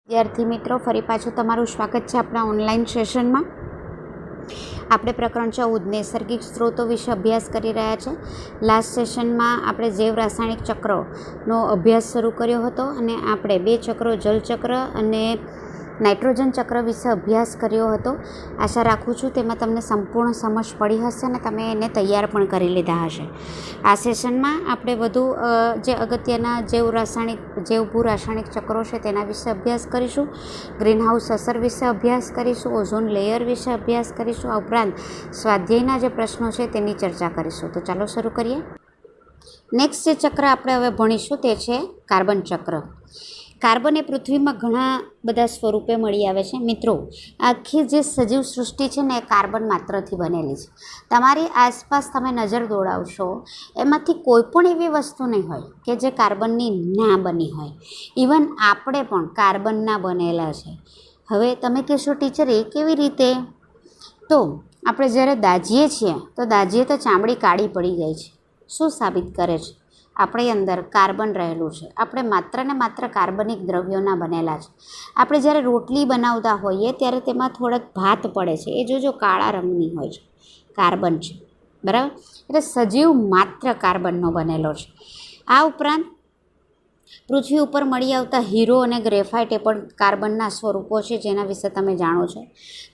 विद्यार्थी मित्रों फरी पाछું તમારું સ્વાગત છે આપણા ઓનલાઈન સેશનમાં। આપણે પ્રકરણ 14 નૈસર્ગિક સ્ત્રોતો વિશે અભ્યાસ કરી રહ્યા છે। લાસ્ટ સેશનમાં આપણે જૈવ રાસાયણિક ચક્રોનો અભ્યાસ શરૂ કર્યો હતો અને આપણે બે ચક્રો જલચક્ર અને નાઇટ્રોજન ચક્ર વિશે અભ્યાસ કર્યો હતો। આશા રાખું છું તેમાં તમને સંપૂર્ણ સમજ પડી હશે અને તમે એને તૈયાર પણ કરી લીધા હશે। આ સેશનમાં આપણે વધુ જે અગત્યના જૈવ રાસાયણિક ચક્રો છે તેના વિશે અભ્યાસ કરીશું। ગ્રીનહાઉસ અસર વિશે અભ્યાસ કરીશું, ઓઝોન લેયર વિશે અભ્યાસ કરીશું। આ ઉપરાંત સ્વાધ્યાયના જે પ્રશ્નો છે તેની ચર્ચા કરીશું। તો ચાલો શરૂ કરીએ। નેક્સ્ટ જે ચક્ર આપણે હવે ભણીશું તે છે કાર્બન ચક્ર। કાર્બન એ પૃથ્વીમાં ઘણા બધા સ્વરૂપે મળી આવે છે। મિત્રો, આખી જે સજીવ સૃષ્ટિ છે ને એ કાર્બન માત્રથી બનેલી છે। તમારી આસપાસ તમે નજર દોડાવશો, એમાંથી કોઈ પણ એવી વસ્તુ નહીં હોય કે જે કાર્બનની ના બની હોય। ઇવન આપણે પણ કાર્બનના બનેલા છે। હવે તમે કહેશો ટીચર એ કેવી રીતે? તો આપણે જ્યારે દાજીએ છીએ તો ચામડી કાળી પડી જાય છે। શું સાબિત કરે છે? આપણી અંદર કાર્બન રહેલું છે। આપણે માત્ર ને માત્ર કાર્બનિક દ્રવ્યોના બનેલા છે। આપણે જ્યારે રોટલી બનાવતા હોઈએ ત્યારે તેમાં થોડાક ભાત પડે છે, એ જોજો કાળા રંગની હોય છે, કાર્બન છે, બરાબર? એટલે સજીવ માત્ર કાર્બનનો બનેલો છે। આ ઉપરાંત પૃથ્વી ઉપર મળી આવતા હીરો અને ગ્રેફાઇટ એ પણ કાર્બનના સ્વરૂપો છે, જેના વિશે તમે જાણો છો।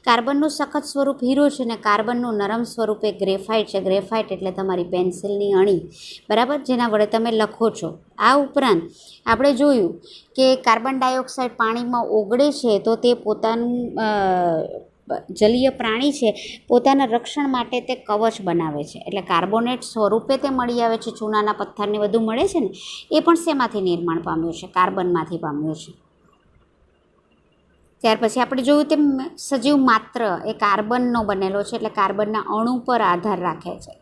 કાર્બનનું સખત સ્વરૂપ હીરો છે અને કાર્બનનું નરમ સ્વરૂપ એ ગ્રેફાઇટ છે। ગ્રેફાઇટ એટલે તમારી પેન્સિલની અણી, બરાબર, જેના વડે તમે લખો છો। આ ઉપરાંત આપણે જોયું કે કાર્બન ડાયોક્સાઇડ પાણીમાં ઓગળે છે તો તે પોતાનું જલીય પ્રાણી છે, પોતાના રક્ષણ માટે તે કવચ બનાવે છે। એટલે કાર્બોનેટ સ્વરૂપે તે મળી આવે છે, ચૂનાના પથ્થરને બધું મળે છે ને, એ પણ શેમાંથી નિર્માણ પામ્યું છે? કાર્બનમાંથી પામ્યું છે। ત્યાર પછી આપણે જોયું તેમ સજીવ માત્ર એ કાર્બનનો બનેલો છે, એટલે કાર્બનના અણુ પર આધાર રાખે છે।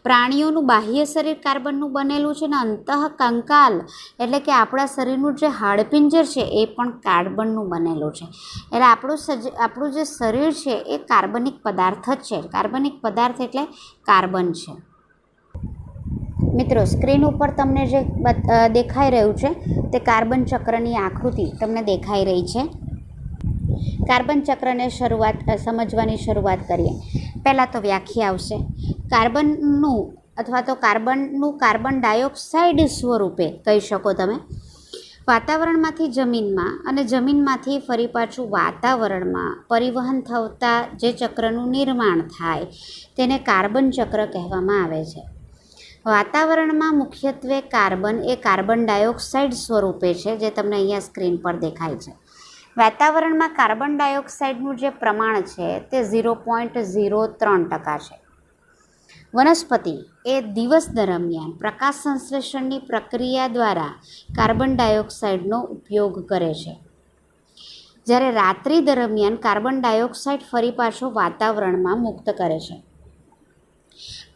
પ્રાણીઓનું બાહ્ય શરીર કાર્બનનું બનેલું છે અને અંતઃકંકાલ એટલે કે આપણા શરીરનું જે હાડપિંજર છે એ પણ કાર્બનનું બનેલું છે। એટલે આપણું જે શરીર છે એ કાર્બનિક પદાર્થ જ છે। કાર્બનિક પદાર્થ એટલે કાર્બન છે। મિત્રો, સ્ક્રીન ઉપર તમને જે દેખાઈ રહ્યું છે તે કાર્બન ચક્રની આકૃતિ તમને દેખાઈ રહી છે। કાર્બન ચક્રને સમજવાની શરૂઆત કરીએ। પહેલાં તો વ્યાખ્યા આવશે। કાર્બનનું અથવા તો કાર્બન ડાયોક્સાઇડ સ્વરૂપે કહી શકો તમે વાતાવરણમાંથી જમીનમાં અને જમીનમાંથી ફરી પાછું વાતાવરણમાં પરિવહન થતા જે ચક્રનું નિર્માણ થાય તેને કાર્બન ચક્ર કહેવામાં આવે છે। વાતાવરણમાં મુખ્યત્વે કાર્બન એ કાર્બન ડાયોક્સાઇડ સ્વરૂપે છે, જે તમને અહીંયા સ્ક્રીન પર દેખાય છે। વાતાવરણમાં કાર્બન ડાયોક્સાઇડનું જે પ્રમાણ છે તે 0.03% છે। વનસ્પતિ એ દિવસ દરમિયાન પ્રકાશ સંશ્લેષણની પ્રક્રિયા દ્વારા કાર્બન ડાયોક્સાઇડનો ઉપયોગ કરે છે, જ્યારે રાત્રિ દરમિયાન કાર્બન ડાયોક્સાઇડ ફરી પાછો વાતાવરણમાં મુક્ત કરે છે।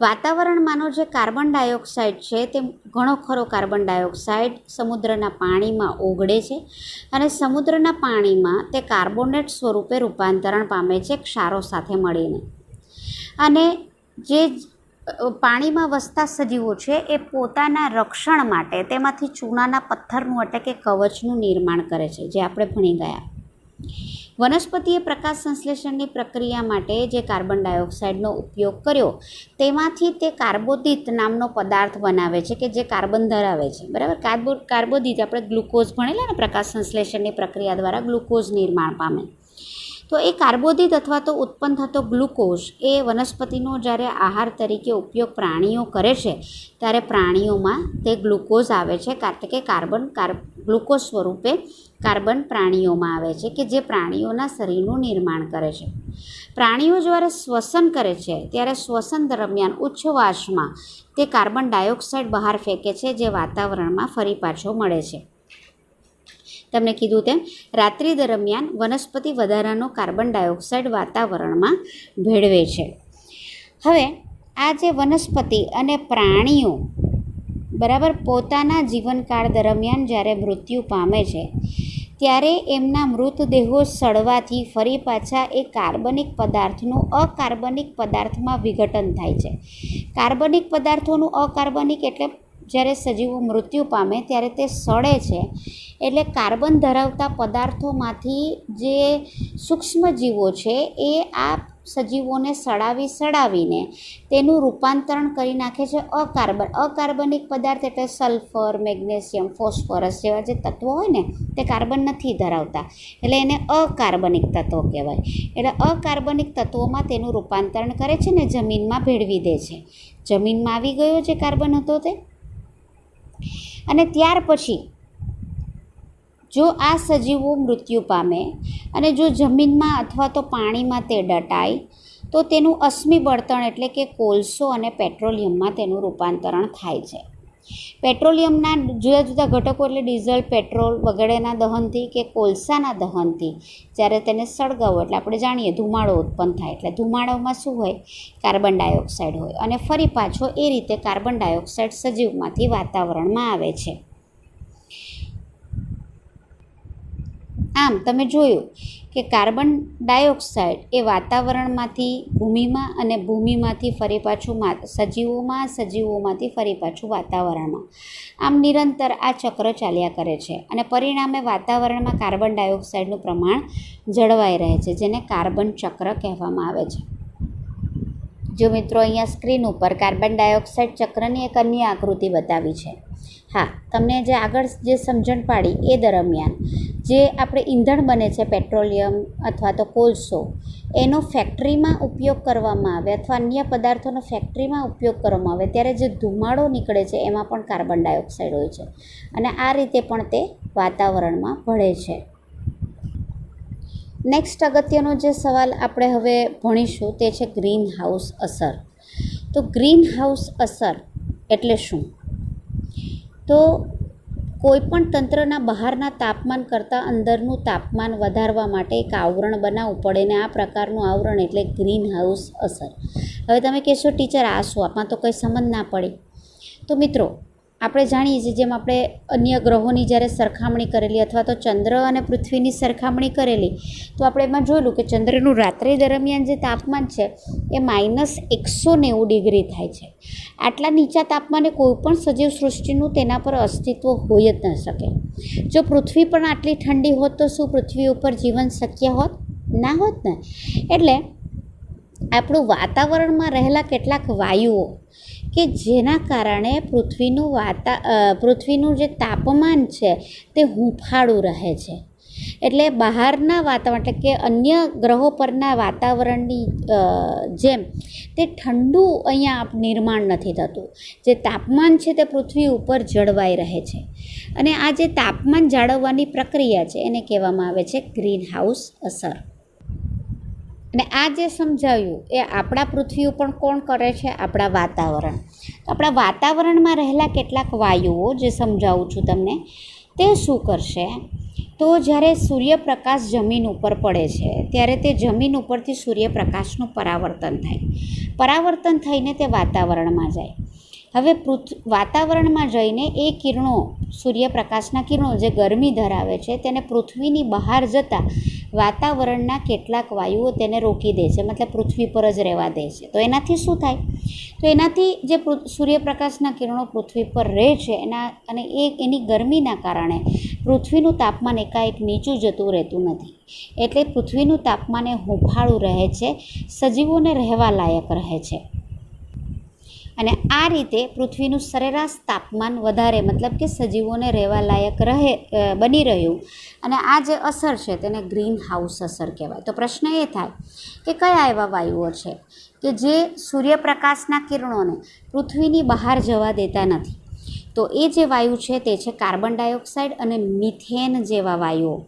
વાતાવરણમાંનો જે કાર્બન ડાયોક્સાઇડ છે તે ઘણો ખરો કાર્બન ડાયોક્સાઇડ સમુદ્રના પાણીમાં ઓગળે છે અને સમુદ્રના પાણીમાં તે કાર્બોનેટ સ્વરૂપે રૂપાંતરણ પામે છે ક્ષારો સાથે મળીને। અને જે પાણીમાં વસતા સજીવો છે એ પોતાના રક્ષણ માટે તેમાંથી ચૂનાના પથ્થરનું એટલે કે કવચનું નિર્માણ કરે છે, જે આપણે ભણી ગયા। વનસ્પતિએ પ્રકાશ સંશ્લેષણની પ્રક્રિયા માટે જે કાર્બન ડાયોક્સાઇડનો ઉપયોગ કર્યો તેમાંથી તે કાર્બોદિત નામનો પદાર્થ બનાવે છે કે જે કાર્બન ધરાવે છે, બરાબર? કાર્બોદિત આપણે ગ્લુકોઝ ભણેલા ને, પ્રકાશ સંશ્લેષણની પ્રક્રિયા દ્વારા ગ્લુકોઝ નિર્માણ પામે। તો એ કાર્બોદિત અથવા તો ઉત્પન્ન થતો ગ્લુકોઝ એ વનસ્પતિનો જ્યારે આહાર તરીકે ઉપયોગ પ્રાણીઓ કરે છે ત્યારે પ્રાણીઓમાં તે ગ્લુકોઝ આવે છે, કારણ કે ગ્લુકોઝ સ્વરૂપે કાર્બન પ્રાણીઓમાં આવે છે કે જે પ્રાણીઓના શરીરનું નિર્માણ કરે છે। પ્રાણીઓ જ્યારે શ્વસન કરે છે ત્યારે શ્વસન દરમિયાન ઉચ્છવાસમાં તે કાર્બન ડાયોક્સાઇડ બહાર ફેંકે છે, જે વાતાવરણમાં ફરી પાછો મળે છે। તમને કીધું તેમ રાત્રિ દરમિયાન વનસ્પતિ વધારાનો કાર્બન ડાયોક્સાઇડ વાતાવરણમાં ભેળવે છે। હવે આ જે વનસ્પતિ અને પ્રાણીઓ, બરાબર, પોતાના જીવનકાળ દરમિયાન જ્યારે મૃત્યુ પામે છે ત્યારે એમના મૃતદેહો સડવાથી ફરી પાછા એ કાર્બનિક પદાર્થનું અકાર્બનિક પદાર્થમાં વિઘટન થાય છે। કાર્બનિક પદાર્થોનું અકાર્બનિક એટલે જ્યારે સજીવો મૃત્યુ પામે ત્યારે તે સડે છે, એટલે કાર્બન ધરાવતા પદાર્થોમાંથી જે સૂક્ષ્મ જીવો છે એ આ સજીવોને સડાવીને તેનું રૂપાંતરણ કરી નાખે છે અકાર્બનિક પદાર્થ, એટલે સલ્ફર, મેગ્નેશિયમ, ફોસ્ફરસ જેવા જે તત્વો હોય ને તે કાર્બન નથી ધરાવતા, એટલે એને અકાર્બનિક તત્વો કહેવાય. એટલે અકાર્બનિક તત્વોમાં તેનું રૂપાંતરણ કરે છે ને જમીનમાં ભેળવી દે છે. જમીનમાં આવી ગયો જે કાર્બન હતો તે, અને ત્યાર પછી જો આ સજીવો મૃત્યુ પામે અને જો જમીનમાં અથવા તો પાણીમાં તે દટાય તો તેનું અશ્મિ બળતણ એટલે કે કોલસો અને પેટ્રોલિયમમાં તેનું રૂપાંતરણ થાય છે. પેટ્રોલિયમના જુદા જુદા ઘટકો એટલે ડીઝલ, પેટ્રોલ વગેરેના દહનથી કે કોલસાના દહનથી જ્યારે તેને સળગાવો એટલે આપણે જાણીએ ધુમાડો ઉત્પન્ન થાય. એટલે ધુમાડોમાં શું હોય? કાર્બન ડાયોક્સાઇડ હોય, અને ફરી પાછો એ રીતે કાર્બન ડાયોક્સાઇડ સજીવમાંથી વાતાવરણમાં આવે છે. આમ તમે જોયું કે કાર્બન ડાયોક્સાઇડ એ વાતાવરણમાંથી ભૂમિમાં અને ભૂમિમાંથી ફરી પાછું સજીવોમાંથી ફરી પાછું વાતાવરણમાં, આમ નિરંતર આ ચક્ર ચાલ્યા કરે છે, અને પરિણામે વાતાવરણમાં કાર્બન ડાયોક્સાઇડનું પ્રમાણ જળવાઈ રહે છે, જેને કાર્બન ચક્ર કહેવામાં આવે છે. જો મિત્રો અહીંયા સ્ક્રીન ઉપર કાર્બન ડાયોક્સાઇડ ચક્રની એક અન્ય આકૃતિ બતાવી છે. હા, તમને જે આગળ જે સમજણ પાડી એ દરમિયાન જે આપણે ઈંધણ બને છે પેટ્રોલિયમ અથવા તો કોલસો, એનો ફેક્ટરીમાં ઉપયોગ કરવામાં આવે અથવા અન્ય પદાર્થોનો ફેક્ટરીમાં ઉપયોગ કરવામાં આવે ત્યારે જે ધુમાડો નીકળે છે એમાં પણ કાર્બન ડાયોક્સાઇડ હોય છે, અને આ રીતે પણ તે વાતાવરણમાં ભળે છે. નેક્સ્ટ અગત્યનો જે સવાલ આપણે હવે ભણીશું તે છે ગ્રીન હાઉસ અસર. તો ગ્રીન હાઉસ અસર એટલે શું? તો કોઈપણ તંત્રના બહારના તાપમાન કરતાં અંદરનું તાપમાન વધારવા માટે એક આવરણ બનાવવું પડે, ને આ પ્રકારનું આવરણ એટલે ગ્રીન હાઉસ અસર. હવે તમે કહેશો ટીચર આ શું? આમાં તો કંઈ સમજ ના પડી. તો મિત્રો આપણે જાણીએ છીએ જેમ આપણે અન્ય ગ્રહોની જ્યારે સરખામણી કરેલી અથવા તો ચંદ્ર અને પૃથ્વીની સરખામણી કરેલી, તો આપણે એમાં જોયેલું કે ચંદ્રનું રાત્રિ દરમિયાન જે તાપમાન છે એ -190 ડિગ્રી થાય છે. આટલા નીચા તાપમાને કોઈપણ સજીવ સૃષ્ટિનું તેના પર અસ્તિત્વ હોઈ જ ન શકે. જો પૃથ્વી પણ આટલી ઠંડી હોત તો શું પૃથ્વી ઉપર જીવન શક્ય હોત? ના હોત ને. એટલે આપણું વાતાવરણમાં રહેલા કેટલાક વાયુઓ કે જેના કારણે પૃથ્વીનું જે તાપમાન છે તે હૂંફાળું રહે છે. એટલે બહારના વાતાવરણ એટલે કે અન્ય ગ્રહો પરના વાતાવરણની જેમ તે ઠંડુ અહીંયા નિર્માણ નથી થતું. જે તાપમાન છે તે પૃથ્વી ઉપર જળવાઈ રહે છે, અને આ જે તાપમાન જાળવવાની પ્રક્રિયા છે એને કહેવામાં આવે છે ગ્રીન હાઉસ અસર. અને આ જે સમજાવ્યું એ આપણા પૃથ્વી ઉપર કોણ કરે છે? આપણા વાતાવરણ. આપણા વાતાવરણમાં રહેલા કેટલાક વાયુઓ જે સમજાવું છું તમને, તે શું કરશે? તો જ્યારે સૂર્યપ્રકાશ જમીન ઉપર પડે છે ત્યારે તે જમીન ઉપરથી સૂર્યપ્રકાશનું પરાવર્તન થઈને તે વાતાવરણમાં જાય. હવે વાતાવરણમાં જઈને એ કિરણો, સૂર્યપ્રકાશના કિરણો જે ગરમી ધરાવે છે તેને પૃથ્વીની બહાર જતાં વાતાવરણના કેટલાક વાયુઓ તેને રોકી દે છે, મતલબ પૃથ્વી પર જ રહેવા દે છે. તો એનાથી શું થાય? તો એનાથી જે સૂર્યપ્રકાશના કિરણો પૃથ્વી પર રહે છે એની ગરમીના કારણે પૃથ્વીનું તાપમાન એકાએક નીચું જતું રહેતું નથી. એટલે પૃથ્વીનું તાપમાન એ હૂંફાળું રહે છે, સજીવોને રહેવા લાયક રહે છે. અને આ રીતે પૃથ્વીનું સરેરાશ તાપમાન વધારે, મતલબ કે સજીવોને રહેવા લાયક બની રહ્યું. અને આ જે અસર છે તેને ગ્રીન હાઉસ અસર કહેવાય. તો પ્રશ્ન એ થાય કે કયા એવા વાયુઓ છે કે જે સૂર્યપ્રકાશના કિરણોને પૃથ્વીની બહાર જવા દેતા નથી? તો એ જે વાયુ છે તે છે કાર્બન ડાયોક્સાઇડ અને મિથેન જેવા વાયુઓ,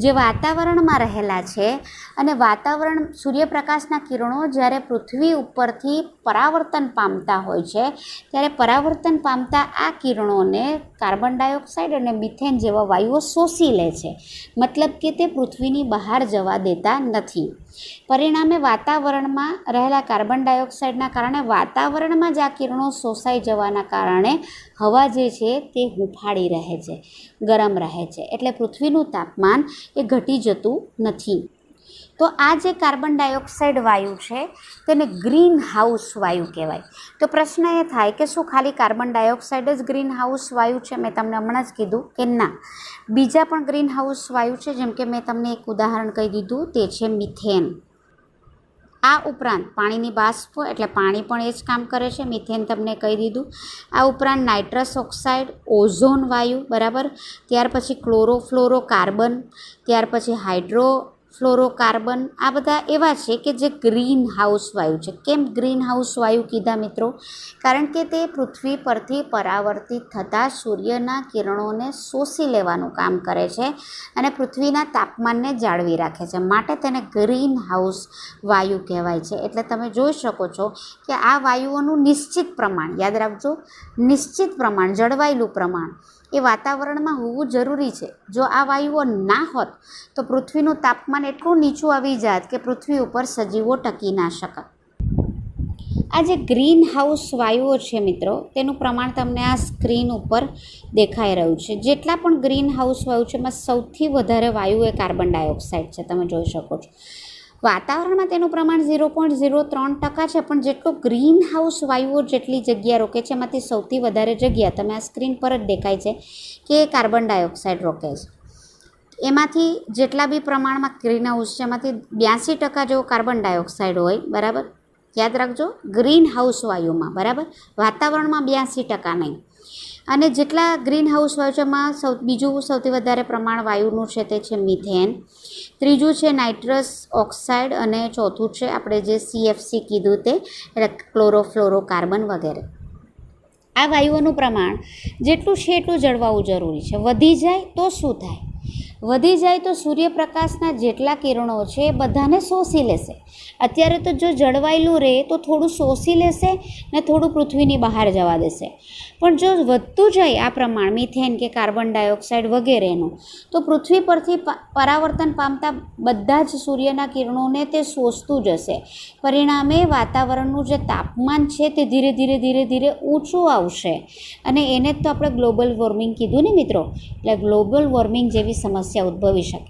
જે વાતાવરણમાં રહેલા છે. અને સૂર્યપ્રકાશના કિરણો જ્યારે પૃથ્વી ઉપરથી પરાવર્તન પામતા હોય છે ત્યારે પરાવર્તન પામતા આ કિરણોને કાર્બન ડાયોક્સાઇડ અને મિથેન જેવા વાયુઓ શોષી લે છે, મતલબ કે તે પૃથ્વીની બહાર જવા દેતા નથી. પરિણામે વાતાવરણમાં રહેલા કાર્બન ડાયોક્સાઇડના કારણે વાતાવરણમાં જ આ કિરણો શોષાઈ જવાના કારણે હવા જે છે તે હૂંફાળી રહે છે, ગરમ રહે છે. એટલે પૃથ્વીનું તાપમાન એ ઘટી જતું નથી. તો આ જે કાર્બન ડાયોક્સાઇડ વાયુ છે તેને ગ્રીન હાઉસ વાયુ કહેવાય. તો પ્રશ્ન એ થાય કે શું ખાલી કાર્બન ડાયોક્સાઇડ જ ગ્રીન હાઉસ વાયુ છે? મેં તમને હમણાં જ કીધું કે ના, બીજા પણ ગ્રીન હાઉસ વાયુ છે, જેમ કે મેં તમને એક ઉદાહરણ કહી દીધું, તે છે મિથેન. આ ઉપરાંત પાણીની બાષ્પ એટલે પાણી પણ એ જ કામ કરે છે, મિથેન તમને કહી દીધું. આ ઉપરાંત નાઇટ્રસ ઓક્સાઇડ, ઓઝોન વાયુ, બરાબર. ત્યાર પછી ક્લોરોફ્લોરોકાર્બન, ત્યાર પછી હાઇડ્રોફ્લોરોકાર્બન, આ બધા એવા છે કે જે ગ્રીન હાઉસ વાયુ છે. કેમ ગ્રીન હાઉસ વાયુ કીધા મિત્રો? કારણ કે તે પૃથ્વી પરથી પરાવર્તિત થતા સૂર્યના કિરણોને શોષી લેવાનું કામ કરે છે અને પૃથ્વીના તાપમાનને જાળવી રાખે છે, માટે તેને ગ્રીન હાઉસ વાયુ કહેવાય છે. એટલે તમે જોઈ શકો છો કે આ વાયુઓનું નિશ્ચિત પ્રમાણ, યાદ રાખજો, નિશ્ચિત પ્રમાણ, જળવાયેલું પ્રમાણ એ વાતાવરણમાં હોવું જરૂરી છે. જો આ વાયુઓ ના હોત તો પૃથ્વીનું તાપમાન એટલું નીચું આવી જાત કે પૃથ્વી ઉપર સજીવો ટકી ના શકે. આ જે ગ્રીન હાઉસ વાયુઓ છે મિત્રો, તેનું પ્રમાણ તમને આ સ્ક્રીન ઉપર દેખાઈ રહ્યું છે. જેટલા પણ ગ્રીન હાઉસ વાયુ છે એમાં સૌથી વધારે વાયુ એ કાર્બન ડાયોક્સાઇડ છે, તમે જોઈ શકો છો. વાતાવરણમાં તેનું પ્રમાણ 0.03% છે, પણ જેટલો ગ્રીન હાઉસ વાયુઓ જેટલી જગ્યા રોકે છે એમાંથી સૌથી વધારે જગ્યા તમે આ સ્ક્રીન પર જ દેખાય છે કે કાર્બન ડાયોક્સાઇડ રોકે છે. એમાંથી જેટલા બી પ્રમાણમાં ગ્રીન હાઉસ છે એમાંથી 82% જેવો કાર્બન ડાયોક્સાઇડ હોય, બરાબર. યાદ રાખજો, ગ્રીન હાઉસ વાયુમાં, બરાબર, વાતાવરણમાં 82% નહીં. અને જેટલા ગ્રીન હાઉસ વાયુ છે એમાં બીજું સૌથી વધારે પ્રમાણ વાયુનું છે તે છે મિથેન, ત્રીજું છે નાઇટ્રસ ઓક્સાઇડ અને ચોથું છે આપણે જે CFC કીધું તે એટલે ક્લોરોફ્લોરોકાર્બન વગેરે. આ વાયુઓનું પ્રમાણ જેટલું છે એટલું જળવાવું જરૂરી છે. વધી જાય તો શું થાય? વધી જાય તો સૂર્યપ્રકાશના જેટલા કિરણો છે એ બધાને શોષી લેશે. અત્યારે તો જો જળવાયેલું રહે તો થોડું શોષી લેશે ને થોડું પૃથ્વીની બહાર જવા દેશે. પણ જો વધતું જાય આ પ્રમાણ મિથેન કે કાર્બન ડાયોક્સાઇડ વગેરેનું, તો પૃથ્વી પરથી પરાવર્તન પામતા બધા જ સૂર્યના કિરણોને તે શોષતું જશે. પરિણામે વાતાવરણનું જે તાપમાન છે તે ધીરે ધીરે ઊંચું આવશે અને એને જ તો આપણે ગ્લોબલ વોર્મિંગ કીધું ને મિત્રો. એટલે ગ્લોબલ વોર્મિંગ જેવી સમસ્યા ઉદ્ભવી શકે.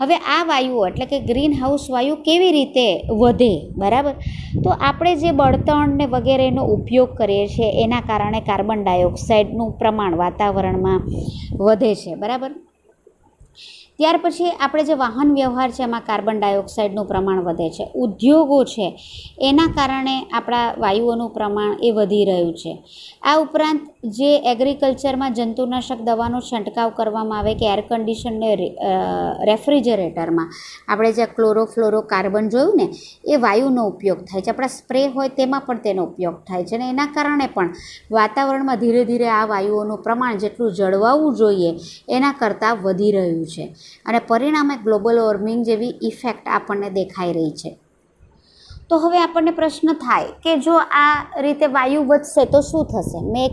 હવે આ વાયુઓ એટલે કે ગ્રીન હાઉસ વાયુ કેવી રીતે વધે? બરાબર, તો આપણે જે બળતણ ને વગેરેનો ઉપયોગ કરીએ છીએ એના કારણે કાર્બન ડાયોક્સાઇડનું પ્રમાણ વાતાવરણમાં વધે છે, બરાબર. ત્યાર પછી આપણે જે વાહન વ્યવહાર છે એમાં કાર્બન ડાયોક્સાઇડનું પ્રમાણ વધે છે. ઉદ્યોગો છે એના કારણે આપણા વાયુઓનું પ્રમાણ એ વધી રહ્યું છે. આ ઉપરાંત જે એગ્રીકલ્ચરમાં જંતુનાશક દવાનો છંટકાવ કરવામાં આવે કે એર કન્ડિશન ને રેફ્રિજરેટરમાં આપણે જે ક્લોરોફ્લોરોકાર્બન જોયું ને એ વાયુનો ઉપયોગ થાય છે. આપણા સ્પ્રે હોય તેમાં પણ તેનો ઉપયોગ થાય છે અને એના કારણે પણ વાતાવરણમાં ધીરે ધીરે આ વાયુઓનું પ્રમાણ જેટલું જળવાવું જોઈએ એના કરતાં વધી રહ્યું છે અને પરિણામે ગ્લોબલ વોર્મિંગ જેવી ઇફેક્ટ આપણને દેખાઈ રહી છે. તો હવે આપણને પ્રશ્ન થાય કે જો આ રીતે વાયુ વધશે તો શું થશે? મેં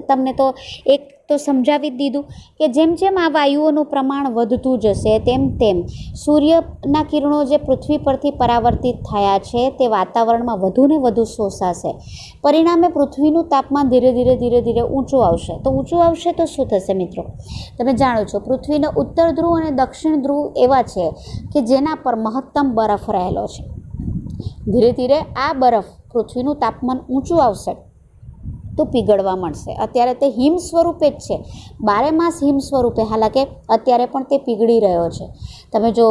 તમને તો એક સમજાવી જ દીધું કે જેમ જેમ આ વાયુઓનું પ્રમાણ વધતું જશે તેમ તેમ સૂર્યના કિરણો જે પૃથ્વી પરથી પરાવર્તિત થયા છે તે વાતાવરણમાં વધુ ને વધુ શોષાશે. પરિણામે પૃથ્વીનું તાપમાન ધીરે ધીરે ઊંચું આવશે. તો ઊંચું આવશે તો શું થશે મિત્રો? તમે જાણો છો પૃથ્વીના ઉત્તર ધ્રુવ અને દક્ષિણ ધ્રુવ એવા છે કે જેના પર મહત્તમ બરફ રહેલો છે. ધીરે ધીરે આ બરફ પૃથ્વીનું તાપમાન ઊંચું આવશે તો પીગળવા મળશે. અત્યારે તે હિમ સ્વરૂપે જ છે, 12 માસ હિમ સ્વરૂપે, હાલાકે અત્યારે પણ તે પીગળી રહ્યો છે. તમે જો